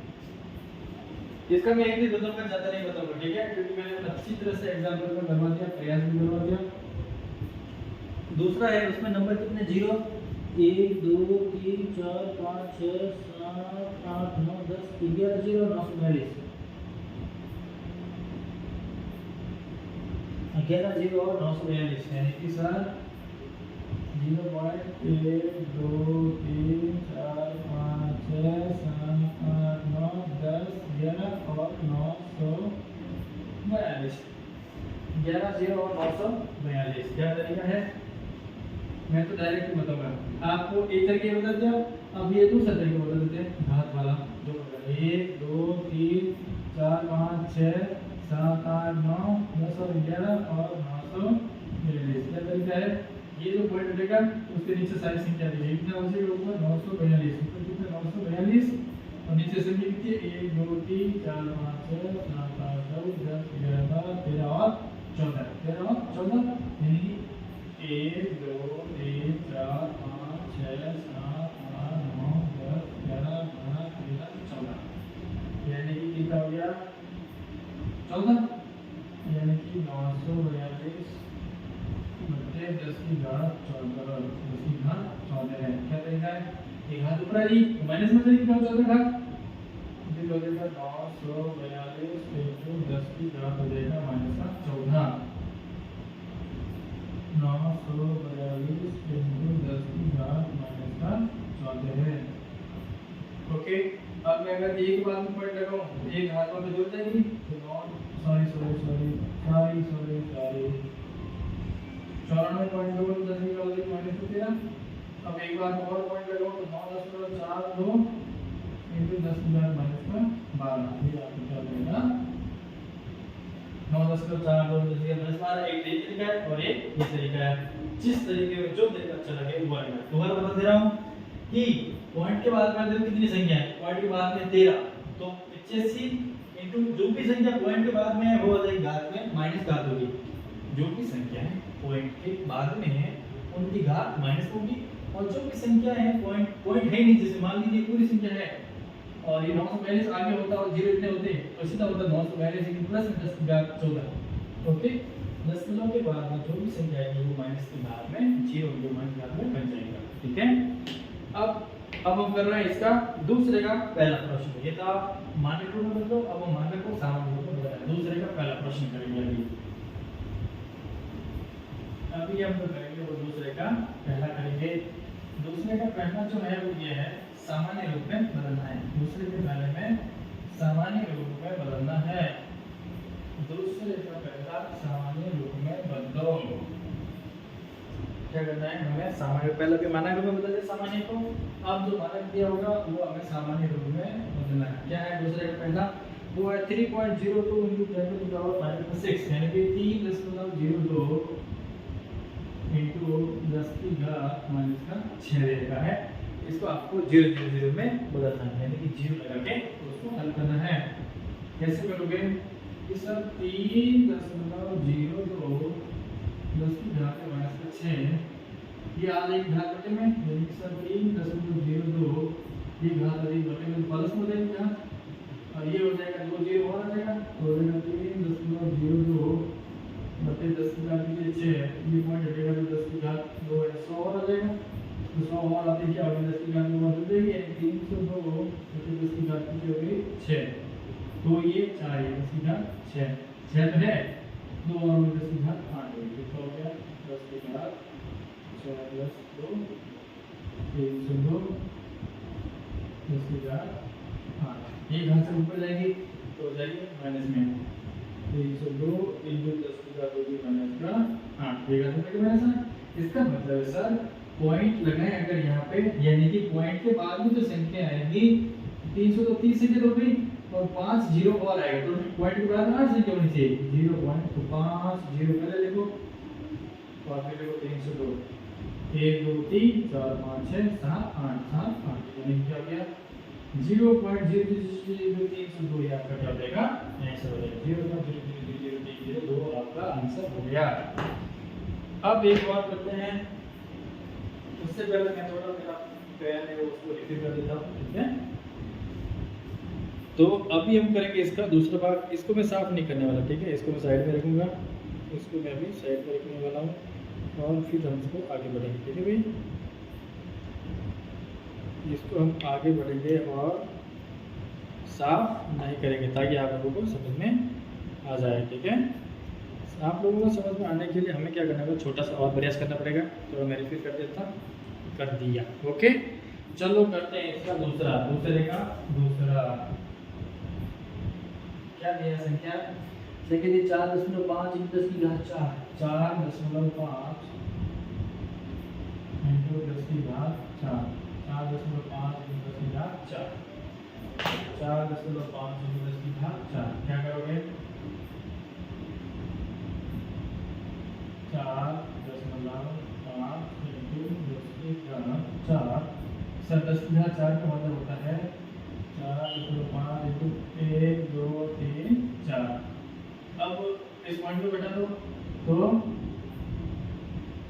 इसका मैं एक भी बताऊंगा, ज्यादा नहीं बताऊंगा। ठीक है, क्योंकि मैंने अच्छी तरह से एग्जाम्पल में करवा दिया, प्रयास भी करवा दिया। दूसरा है, उसमें नंबर कितने? 0 1 2 3 4 5 6 7 8 9 10 11 0 942, 11 0 और 942, यानी कि सर 0.1 2 3 4 5 6 7 8 9 10 11 और 942, 11 0 और 942। क्या तरीका है? मैं तो डायरेक्ट ही बताऊंगा आपको। एक तरीके बता दिया, अब ये दूसरा तरीका बता देते हैं घात वाला। 1 2 3 4 5 6 7 8 9 10 और 11 और 942। क्या तरीका है? ये जो पॉइंट रहेगा उसके नीचे सारी संख्या दी गई, कितना हो जाएगा ऊपर? 942, ऊपर कितना? 942 और नीचे से लिखिए 1 2 3 4 5 6 7 8 9 10 11 12 13 और 14 13 और 14 यानी 1 2 3 4 5 6 7 8 9 10 11 12 13 14 यानी कि कितना हो गया 14 यानी कि 942 बटे 10 की घात 14 10 की घात 14 है। क्या तरीका है? एक हाथ ऊपर आ रही माइनस में जाएगी 14 घात फिर हो जाएगा 942 इंटू 10 की घात हो जाएगा माइनस का 14 942 इंटू 10 की घात माइनस का 14 है। ओके अब मैं अगर एक बार में पॉइंट लगाऊं एक हाथ में जुड़ जाएगी तो 94.2 10 की घात माइनस 13। अब एक बार और पॉइंट लगाओ तो 9.42 इंटू 10 की घात माइनस का 12 ये आपको क्या मिलेगा 9.42 10 की घात 12 एक तरीका है और एक ये तरीका है। जिस तरीके में जो तरीका अच्छा लगे वो वाला दोबारा बता दे रहा हूं कि पॉइंट के बाद में कितनी संख्या है पॉइंट के बाद में 13 तो 85 इंटू जो भी संख्या पॉइंट के बाद में है वो आ जाएगी घात में माइनस घात होगी। जो भी संख्या है पॉइंट के बाद में है उनकी घात माइनस होगी और जो भी संख्या है पॉइंट है नहीं जैसे मान लीजिए पूरी संख्या है और ये 942 आगे होता और जीरो इतने होते तो सीधा होता 942 प्लस 10 की घात 14। ओके दशमलव के बाद में जो भी संख्या आएगी वो माइनस की घात में जीरो जो माइनस घात में बन जाएगा। ठीक है अब हम कर रहे हैं इसका दूसरे का पहला प्रश्न। ये था मानक रूप में बदलो अब हम मानक को सामान्य रूप में बदल दूसरे का पहला प्रश्न करेंगे। अभी हम जो करेंगे वो दूसरे का पहला करेंगे। दूसरे का पहला जो है वो ये है सामान्य रूप में बदलना है। दूसरे के पहले में सामान्य रूप में बदलना है। दूसरे का पहला सामान्य रूप में बदलो क्या करना है हमें सामान्य पहले भी मानक रूप में बदल दे सामान्य को अब जो मानक दिया होगा वो हमें सामान्य रूप में बदलना है। क्या है दूसरे का पहला वो है 3.02 into 10 to the power -6 यानी कि 3.02 into 10 की घात माइनस का 6 रहेगा है। इसको आपको 0 में बदलना है यानी कि 0 लगा के उसको हल करना है। कैसे करोगे इस 3.02 10 की घात माइनस का 6 ये आ जाएगी घात बटे में यानी कि सर 3.02 ये घात आ जाएगी बटे में प्लस हो जाएगी घात और ये हो जाएगा 2 0 और आ जाएगा तो हो जाएगा 3.02 बटे 10 की घात के 6 ये पॉइंट हटेगा तो 10 की घात 2 है 100 और आ जाएगा तो 100 और आते क्या होगा 10 की घात में बदल देगी यानी 302 बटे 10 की घात की हो गई 6 तो ये 4 है 10 की घात 6 6 तो है 2 और 10 की घात 8 होगी तो हो गया 10 की घात 6 प्लस 2 302 10 की घात 8 ये घात से ऊपर जाएगी तो हो जाएगी माइनस में 302 into 10 की घात होगी माइनस का 8 ये घात में माइनस इसका मतलब है सर पॉइंट लगाएं अगर यहाँ पे यानी कि पॉइंट के बाद में जो संख्या आएगी 300 तो 30 संख्या तो गई और 5 0 और आएगा तो पॉइंट के बाद 8 संख्या होनी चाहिए 0 पॉइंट तो 5 0 पहले लिखो तो आगे लिखो 302 1 2 3 4 5 6 7 8 7 8 यानी क्या हो गया 0.00302 ये आपका क्या हो जाएगा आंसर हो जाएगा 0.00002 आपका आंसर हो गया। अब एक बात करते हैं उससे पहले मैं थोड़ा मेरा पेन है उसको रिपीट कर देता हूँ। ठीक है तो अभी हम करेंगे इसका दूसरा भाग इसको मैं साफ नहीं करने वाला। ठीक है इसको मैं साइड में रखूँगा इसको मैं अभी साइड में रखने वाला हूँ और फिर हम इसको आगे बढ़ेंगे। ठीक है भाई इसको हम आगे बढ़ेंगे और साफ नहीं करेंगे ताकि आप लोगों को समझ में आ जाए। ठीक है आप लोगों को समझ में आने के लिए हमें क्या करना होगा छोटा सा और प्रयास करना पड़ेगा तो मैं रिपीट कर देता कर दिया। ओके चलो करते हैं इसका दूसरे का दूसरा क्या दिया संख्या संख्या दी 4.5 into 10 की घात 4 4.5 into 10 की घात 4 4.5 into 10 की घात 4 4.5 into 10 की घात 4 क्या करोगे 4.5 into 10 की घात 4 सर 10 की घात 4 का मतलब होता है 4 × 5 × 1 2 3 4। अब इस पॉइंट को बैठा दो तो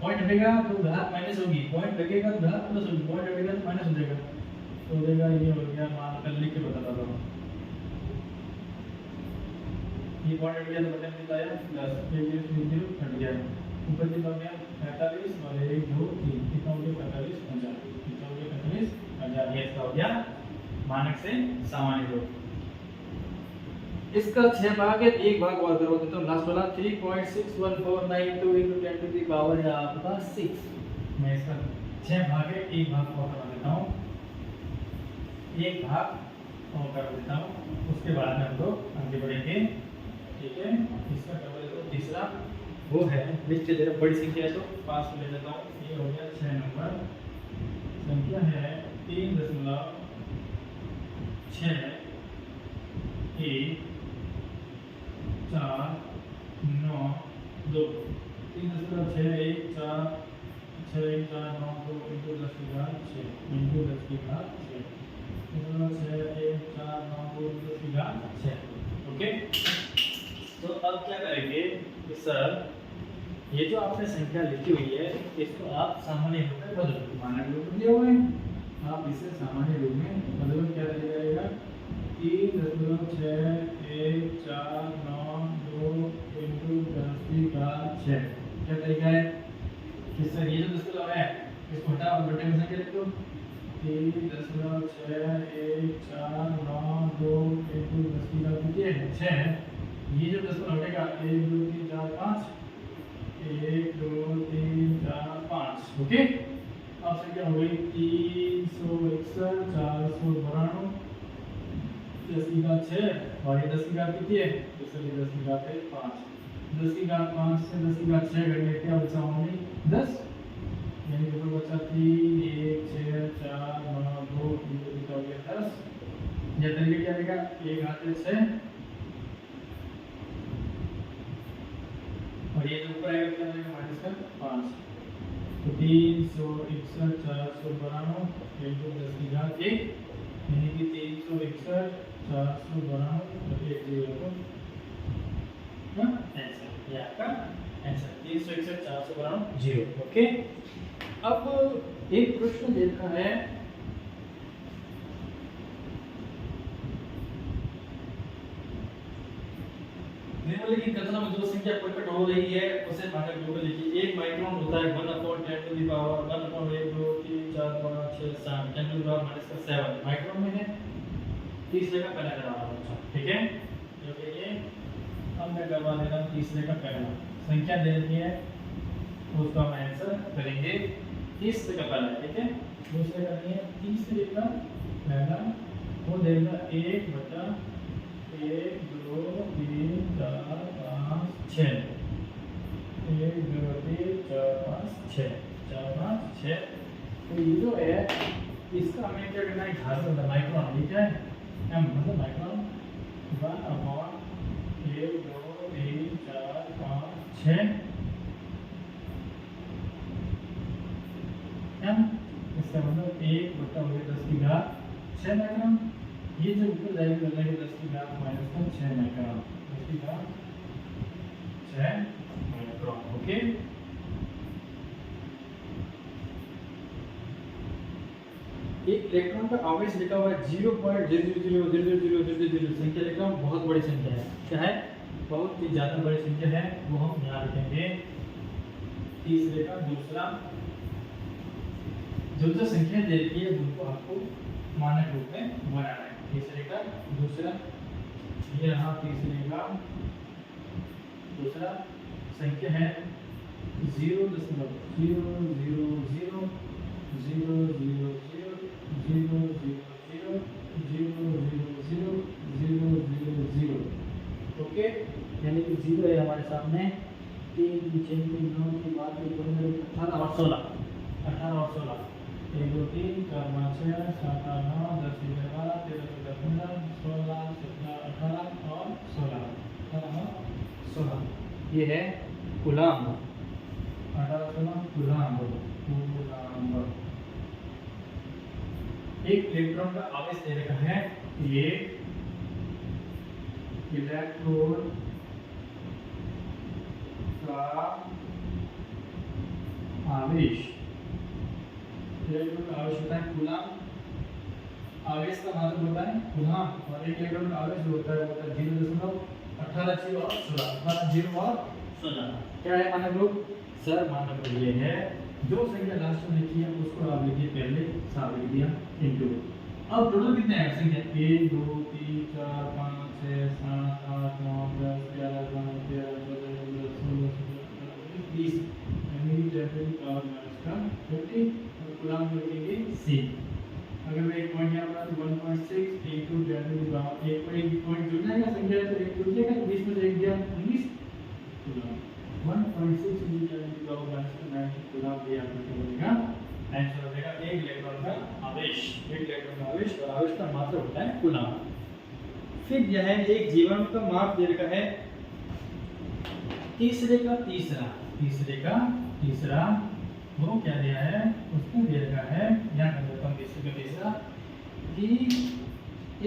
पॉइंट हटेगा तो घात माइनस होगी, पॉइंट लगेगा तो घात प्लस होगी, पॉइंट हटेगा तो माइनस हो जाएगा। तो हो जाएगा ये हो गया, मान कर लिख के बता दो। ये पॉइंट हट गया तो बटन कितना आया 10, 1 0 हट गया। ऊपर कितना हो गया 45 और 1 2 3 कितना हो गया 45 50, कितना हो गया 45 50। ये इसका हो गया मानक से सामान्य रूप। इसका 6 भाग है, 1 भाग और करवा देता हूं लास्ट वाला 3.6149 into 10 to the power है आपका 6। मैं इसका 6 भाग है, 1 भाग और करवा देता हूं, 1 भाग और कर देता हूं, उसके बाद में हम लोग आगे बढ़ेंगे। ठीक है, इसका करवा देता हूं। तीसरा वो है लिख के जरा बड़ी संख्या है तो 5 को ले लेता हूं। ये हो गया 6 नंबर, संख्या है 3.6 1 4 9 2 3.6 1 4 6 1 4 9 2 into 10 की घात 6 into 10 की घात 6 6 1 4 9 2 into 10 की घात 6। ओके, तो अब क्या करेंगे कि सर ये जो आपने संख्या लिखी हुई है इसको आप सामान्य रूप में बदलो। मानक रूप में दिया हुआ है, आप इसे सामान्य रूप में बदलो। क्या रहेगा 3.6 1 4 9 2 into 10 की घात 6। क्या तरीका है कि सर ये जो 10 को है इसको हटा और बटे में संख्या लिख दो। 3.6 1 4 9 2 into 10 की घात कितनी है 6। ये जो 10 को लौटेगा 1 2 3 4 5 1 2 3 4 5। ओके, अब संख्या हो गई 361 492 10 की घात 6 और ये 10 की घात कितनी है तो सर ये 10 की घात है 5। 10 की घात 5 से 10 की घात 6 घट क्या बचा होंगे 10, यानी कि बचा 3 1 6 4 9 2 3 हो गया 10। ये तरीका क्या रहेगा, एक घात 6 और ये जो ऊपर आएगा क्या आएगा माइनस का 5। तो 361 492 into 10 की घात 1, यानी कि 361 492 और 1 0 को आंसर, ये आपका आंसर 361 492 0। ओके, अब एक प्रश्न देखा है निम्नलिखित कथनों में जो संख्या प्रकट हो रही है उसे मानक रूप में लिखिए। 1 माइक्रोन होता है 1/10 to the power 1/1 2 3 4 5 6 7 10 to the power -7 micron में है। तीसरे का पहला करवा रहा हूं, ठीक है, जो कि ये अब मैं करवा दे रहा हूं तीसरे का पहला। संख्या दे दी है उसका हम आंसर करेंगे तीसरे का पहला, ठीक है। दूसरे का नहीं है, तीसरे का पहला वो देगा 1/1 2 3 4 5 6 1 2 3 4 5 6 4 5 6। तो ये जो है इसका हमें क्या करना है घात में माइक्रोन, ठीक है, एम मतलब माइक्रोन 1/1 2 3 4 5 6 एम, इसका मतलब 1/10 की घात 6 माइक्रोन। ये जो ऊपर जाएगी हो जाएगी 10 की घात -6 माइक्रोन, 10 की घात 6 माइक्रोन। ओके, एक इलेक्ट्रॉन का आवेश लिखा हुआ है 0.0000000 संख्या लिखा हुआ बहुत बड़ी संख्या है। क्या है, बहुत ही ज्यादा बड़ी संख्या है, वो हम यहाँ लिखेंगे। तीसरे का दूसरा जो संख्या दे रही है उनको आपको मानक रूप में बनाना है। तीसरे का दूसरा, ये रहा तीसरे का दूसरा संख्या है 0.00000000000। ओके, यानी कि 0 है हमारे सामने, 3 6 9 के बाद 18 और 16 1 2 3 4 5 6 7 8 9 10 11 12 13 14 15 16 17 18 और 16 18 और 16। ये है कूलम्ब, 18 16 कूलम्ब। एक इलेक्ट्रॉन का आवेश दे रखा है, एक इलेक्ट्रॉन का आवेश, इलेक्ट्रॉन का आवेश होता है कूलम, आवेश का मात्रक होता है कूलम, और एक इलेक्ट्रॉन का आवेश जो होता है वो होता है 0.18 क्या है मानक रूप? सर मानक रूप ये है, जो संख्या लास्ट में लिखी है उसको आप लिखिए पहले, साथ लिख दिया इनटू। अब टोटल कितने हैं संख्या? 1 2 3 4 5 6 7 8 9 10 11 12 13 14 15 16 17 20 यानी 10 की पावर माइनस का 50 और कूलम को लिखेंगे c। अगर मैं एक पॉइंट यहाँ पर 1.6 इनटू 10 की पावर, एक पॉइंट जुड़ जाएगा संख्या, तो एक जुड़ जाएगा, तो 20 में से एक गया 19 कूलम, 1.6 इनटू 10 की पावर माइनस का 9 कूलम भी आपको मिलेगा। आंसर हो जाएगा एक इलेक्ट्रॉन का आवेश, एक इलेक्ट्रॉन का आवेश, और आवेश का मात्रक होता है कूलम। फिर यह है एक जीवाणु का माप दे रखा है, तीसरे का तीसरा वो क्या दिया है, उसको दे रखा है, यहाँ कर देता हूँ तीसरे का तीसरा, कि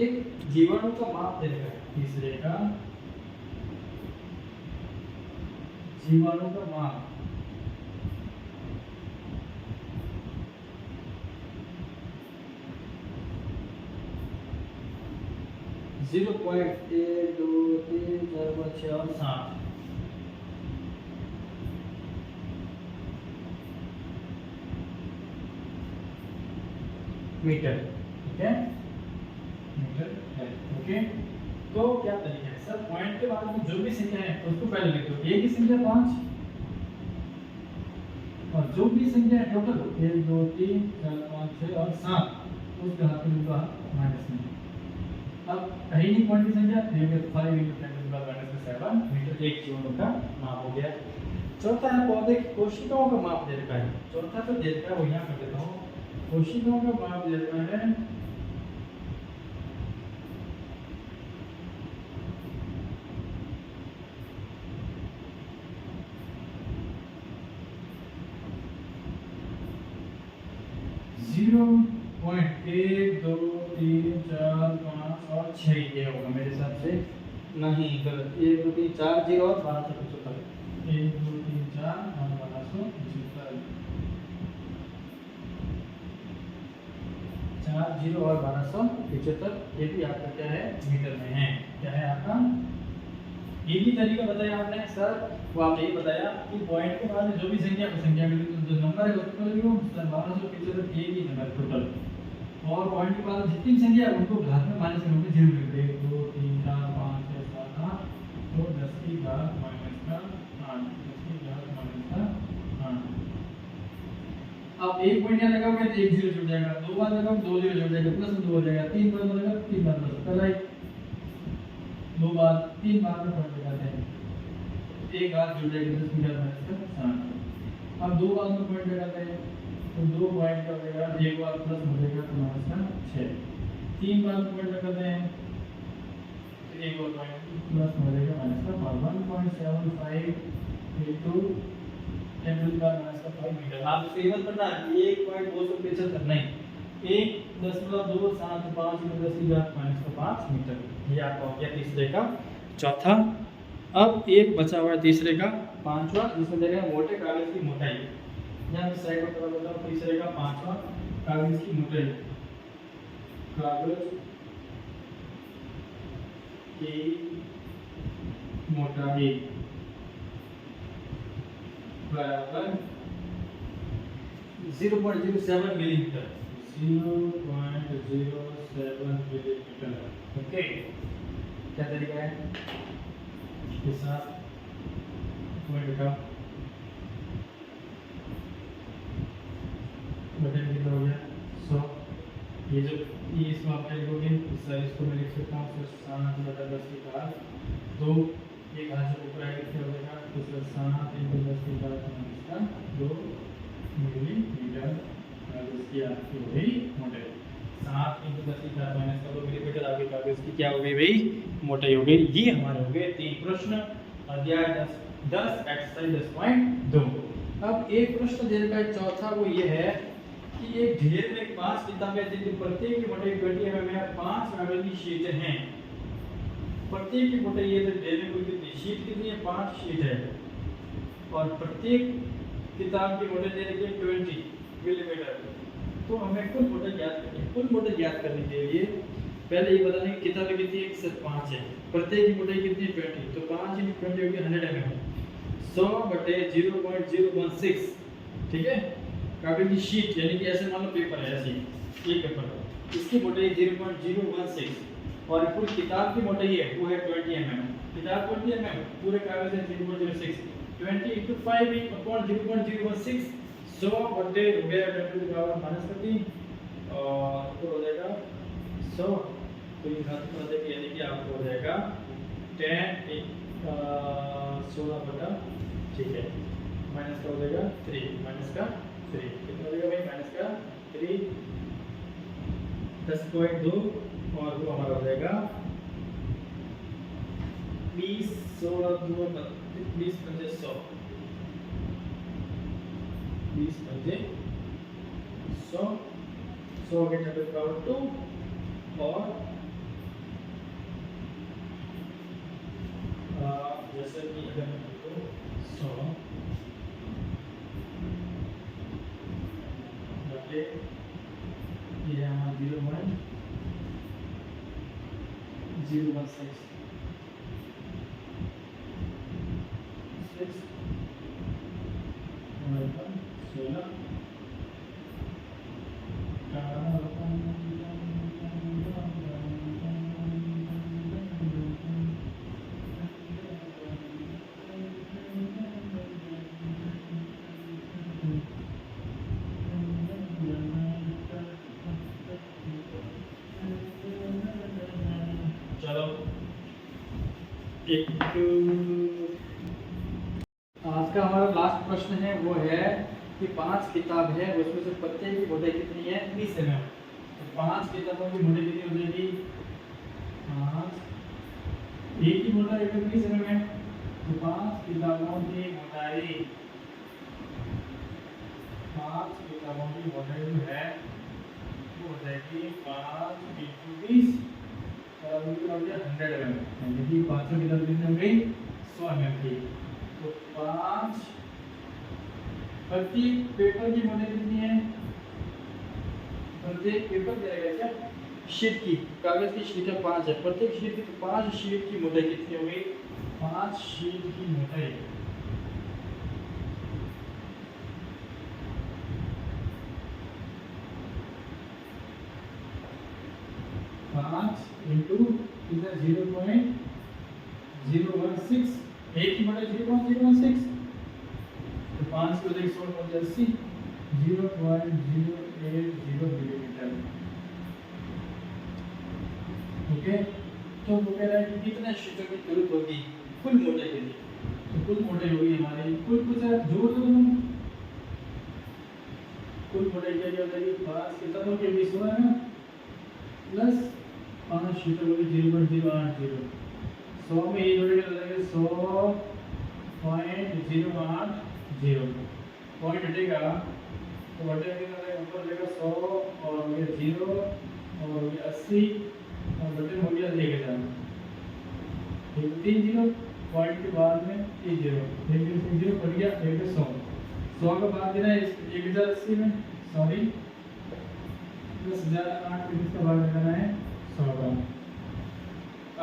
एक जीवाणु का माप दे रखा है, तीसरे का जीवाणु का माप 0.1 2 3 4 5 6 और 7 मीटर, ठीक है, मीटर है। ओके, तो क्या तरीका है सर? पॉइंट के बाद में जो भी संख्या है उसको पहले लिख दो, एक ही संख्या 5 और जो भी संख्या है टोटल 1 2 3 4 5 6 और 7 उसके हाथ में होगा माइनस में। अब कहीं नहीं पॉइंट की संख्या, तो 5 × 10 माइनस 7 मीटर एक जीवाणु का माप हो गया। चौथा है पौधे की कोशिकाओं का माप दे रखा है, चौथा तो दे रखा है वो यहाँ कर देता हूँ, कोशिकाओं का माप दे रखा है 0.1 2 3 4 5 और 6 ये होगा मेरे हिसाब से, नहीं गलत, 1 2 3 4 0 और 1275, 1 2 3 4 और 1275, 4 0 और 1275, ये भी आपका क्या है मीटर में है। क्या है आपका? ये भी तरीका बताया आपने सर, वो आप यही बताया कि पॉइंट के बाद जो भी संख्या को संख्या के लिए जो नंबर है उसको लिखो, 1275 एक ही नंबर टोटल, और पॉइंट के बाद जितनी संख्या है उनको घात में माइनस करके 0 लिख दे, 1 2 3 4 5 6 7 8 तो 10 की घात माइनस का 8, 10 की घात माइनस का 8। अब एक पॉइंट यहाँ लगाओगे तो 1 0 जुड़ जाएगा, दो बार लगाओ 2 0 जुड़ जाएगा, प्लस में 2 हो जाएगा, तीन बार लगाओ 3 बार प्लस, पहला दो बार 3 बार में पॉइंट लगाते हैं, एक बार जुड़ जाएगा 10 की घात माइनस का 7। अब दो बार में पॉइंट लगाते हैं तो 2 पॉइंट का हो जाएगा, एक बार प्लस हो जाएगा तो माइनस का 6, 3 बार में पॉइंट लगाते हैं तो एक और पॉइंट प्लस हो जाएगा माइनस का 1.75 into 10 to the power minus का 5 मीटर। आप इसको इवन पढ़ना है 1.275 नहीं, 1.275 into 10 की घात माइनस का 5 मीटर, ये आपका हो गया तीसरे का चौथा। अब एक बचा हुआ है तीसरे का पांचवा, जिसमें दे रहे हैं मोटे कागज की मोटाई, यहाँ पे साइड पर बता हूँ, तीसरे का पांचवा कागज की मोटाई, कागज की मोटाई बराबर 0.07 मिलीमीटर, 0.07 मिलीमीटर। ओके, क्या तरीका है इसके साथ पॉइंट का बटन कितना हो गया 100, ये जो ये इसमें आप क्या लिखोगे, सर इसको मैं लिख सकता हूँ 7/10 की घात 2, एक हाथ से ऊपर आएगा क्या हो जाएगा, तो सर 7/10 की घात इसका 2 मिलीमीटर इसकी आपकी हो गई मोटाई, 7/10 की घात माइनस का 2 मिलीमीटर आपके कागज की क्या हो गई भाई मोटाई हो गई। ये हमारे हो गए 3 प्रश्न अध्याय 10 एक्सरसाइज 10.2। अब एक प्रश्न दे रखा है चौथा, वो ये है कि एक ढेर में 5 किताबें थी, तो प्रत्येक की मोटाई 20 mm है, 5 mm की शीट है। प्रत्येक की मोटाई ये ढेर में कुल कितनी शीट कितनी है, 5 शीट है, और प्रत्येक किताब की मोटाई दे रखी है 20 मिलीमीटर। तो हमें कुल मोटाई ज्ञात करनी है। कुल मोटाई ज्ञात करने के लिए पहले ये बताना है कि किताबें कितनी है, सिर्फ 5 है, प्रत्येक की मोटाई कितनी है 20, तो 5 × 20 हो गया 100 mm, 100/0.016, ठीक है। कागज की शीट यानी कि ऐसे मान लो पेपर है, ऐसे ये पेपर है, इसकी मोटाई 0.016, और कुल किताब की मोटाई है वो है 20 mm, किताब 20 mm, पूरे कागज है 0.06, 20 × 5/0.016, 100 हो गया 10 टू द पावर -13, और ऊपर हो जाएगा 100, तो ये घात कर देंगे यानी कि आपको हो जाएगा 10 16 ठीक है, माइनस का हो जाएगा 3, माइनस का 3 कितना हो जाएगा भाई, माइनस का 3 10.2, और वो हमारा हो जाएगा 20 16 2 20 पंजे 100, 20 पंजे 100, 100 के 10 पावर 2, और जैसे कि अगर मैं लिखूं 100 बटे ये हमारा 0.016 चलो आज का हमारा लास्ट प्रश्न है, वो है कि 5 किताब है, उसमें से प्रत्येक की मोटाई कितनी है, 20 mm, तो 5 किताबों की मोटाई कितनी हो जाएगी, 5 एक की मोटाई 20 mm है, तो 5 किताबों की मोटाई 5 किताबों की मोटाई जो है वो हो जाएगी 5 × 20, और उनकी हो गया 100 mm, यानी कि 500 किताब कितनी हो गई, 100 mm की। तो 5 प्रत्येक पेपर की मोटाई कितनी है, प्रत्येक पेपर दिया गया क्या, शीट की, कागज की शीट है 5 है, प्रत्येक शीट की, तो 5 शीट की मोटाई कितनी हो गई, 5 शीट की मोटाई 5 × इधर 0.016, एक की मोटाई 0.016, तो 5 की बजाय 100 हो जाए 80, 0.080 मिलीमीटर। ओके, तो वो कह रहा है कि कितने शीटों की जरूरत होगी कुल मोटाई के लिए, तो कुल मोटाई होगी हमारी, कुल कुछ जोड़ दो तुम, कुल मोटाई क्या हो जाएगी, 5 किताबों के 20 हुआ है ना, प्लस 5 शीटों की 0.080, 100 में ये जोड़ेंगे तो जाएगा 100.080, पॉइंट हटेगा तो हटेगा ऊपर जाएगा 100, और ये 0, और ये 80, और बटन हो गया 1000, 3 0 पॉइंट के बाद में 3 0, 3 0 पड़ गया 100, 100 का बाद देना है 1080 में, सॉरी 10,008 में इसका भाग लगाना है 100 का।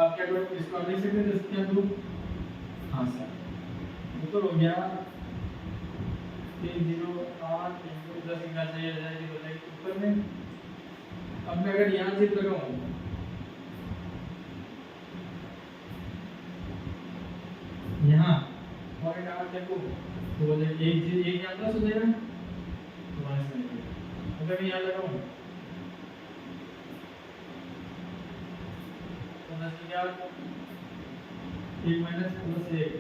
आप क्या करो, इसको आप लिख सकते हैं 10 क्या दो, हाँ सर, ऊपर हो गया 308 × 10 निकाल चाहिए जाएगी, हो जाएगी ऊपर में। अब मैं अगर यहाँ से लगाऊं, यहाँ पॉइंट आठ देखो तो बोले एक यहाँ प्लस हो जाएगा, तो माइनस में अगर मैं यहाँ लगाऊं तो 10 की क्या 1 माइनस प्लस 1,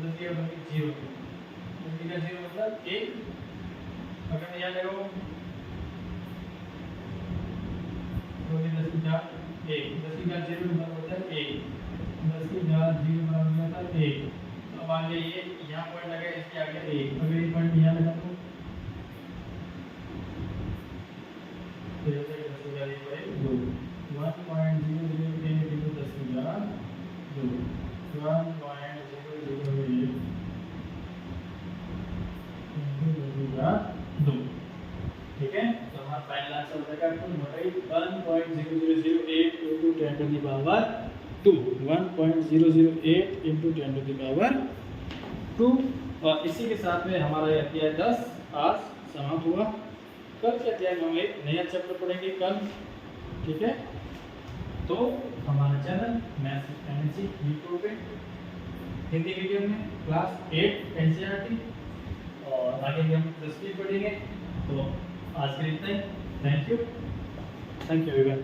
10 की बन गई 0, 10 की क्या 0 मतलब 1, अगर मैं यहाँ लगाऊं तो 10 की क्या 1, 10 की क्या 0 बराबर होता है 1, 10 की क्या 0 बराबर होता है 1। अब आगे ये यहाँ पॉइंट लगा, इसके आगे 1, अगर ये पॉइंट यहाँ लगा तो तो जैसे कि 10 की घात 1 बाई 2 1.008 into 10 की घात 2 1.008 into 10 की घात 2। ठीक है, तो हमारा फाइनल आंसर हो जाएगा कुल मोटाई 1.0008 into 10 to the power 2 1.008 into 10 to the power 2। और इसी के साथ में हमारा ये अध्याय 10 आज समाप्त हुआ। कल के अध्याय में हम एक नया चैप्टर पढ़ेंगे कल। ठीक है, तो हमारा channel maths with MNC YouTube पे हिंदी मीडियम में क्लास 8 एनसीईआरटी और आगे भी हम 10वीं पढ़ेंगे। तो आज के लिए इतना ही। Thank you everyone.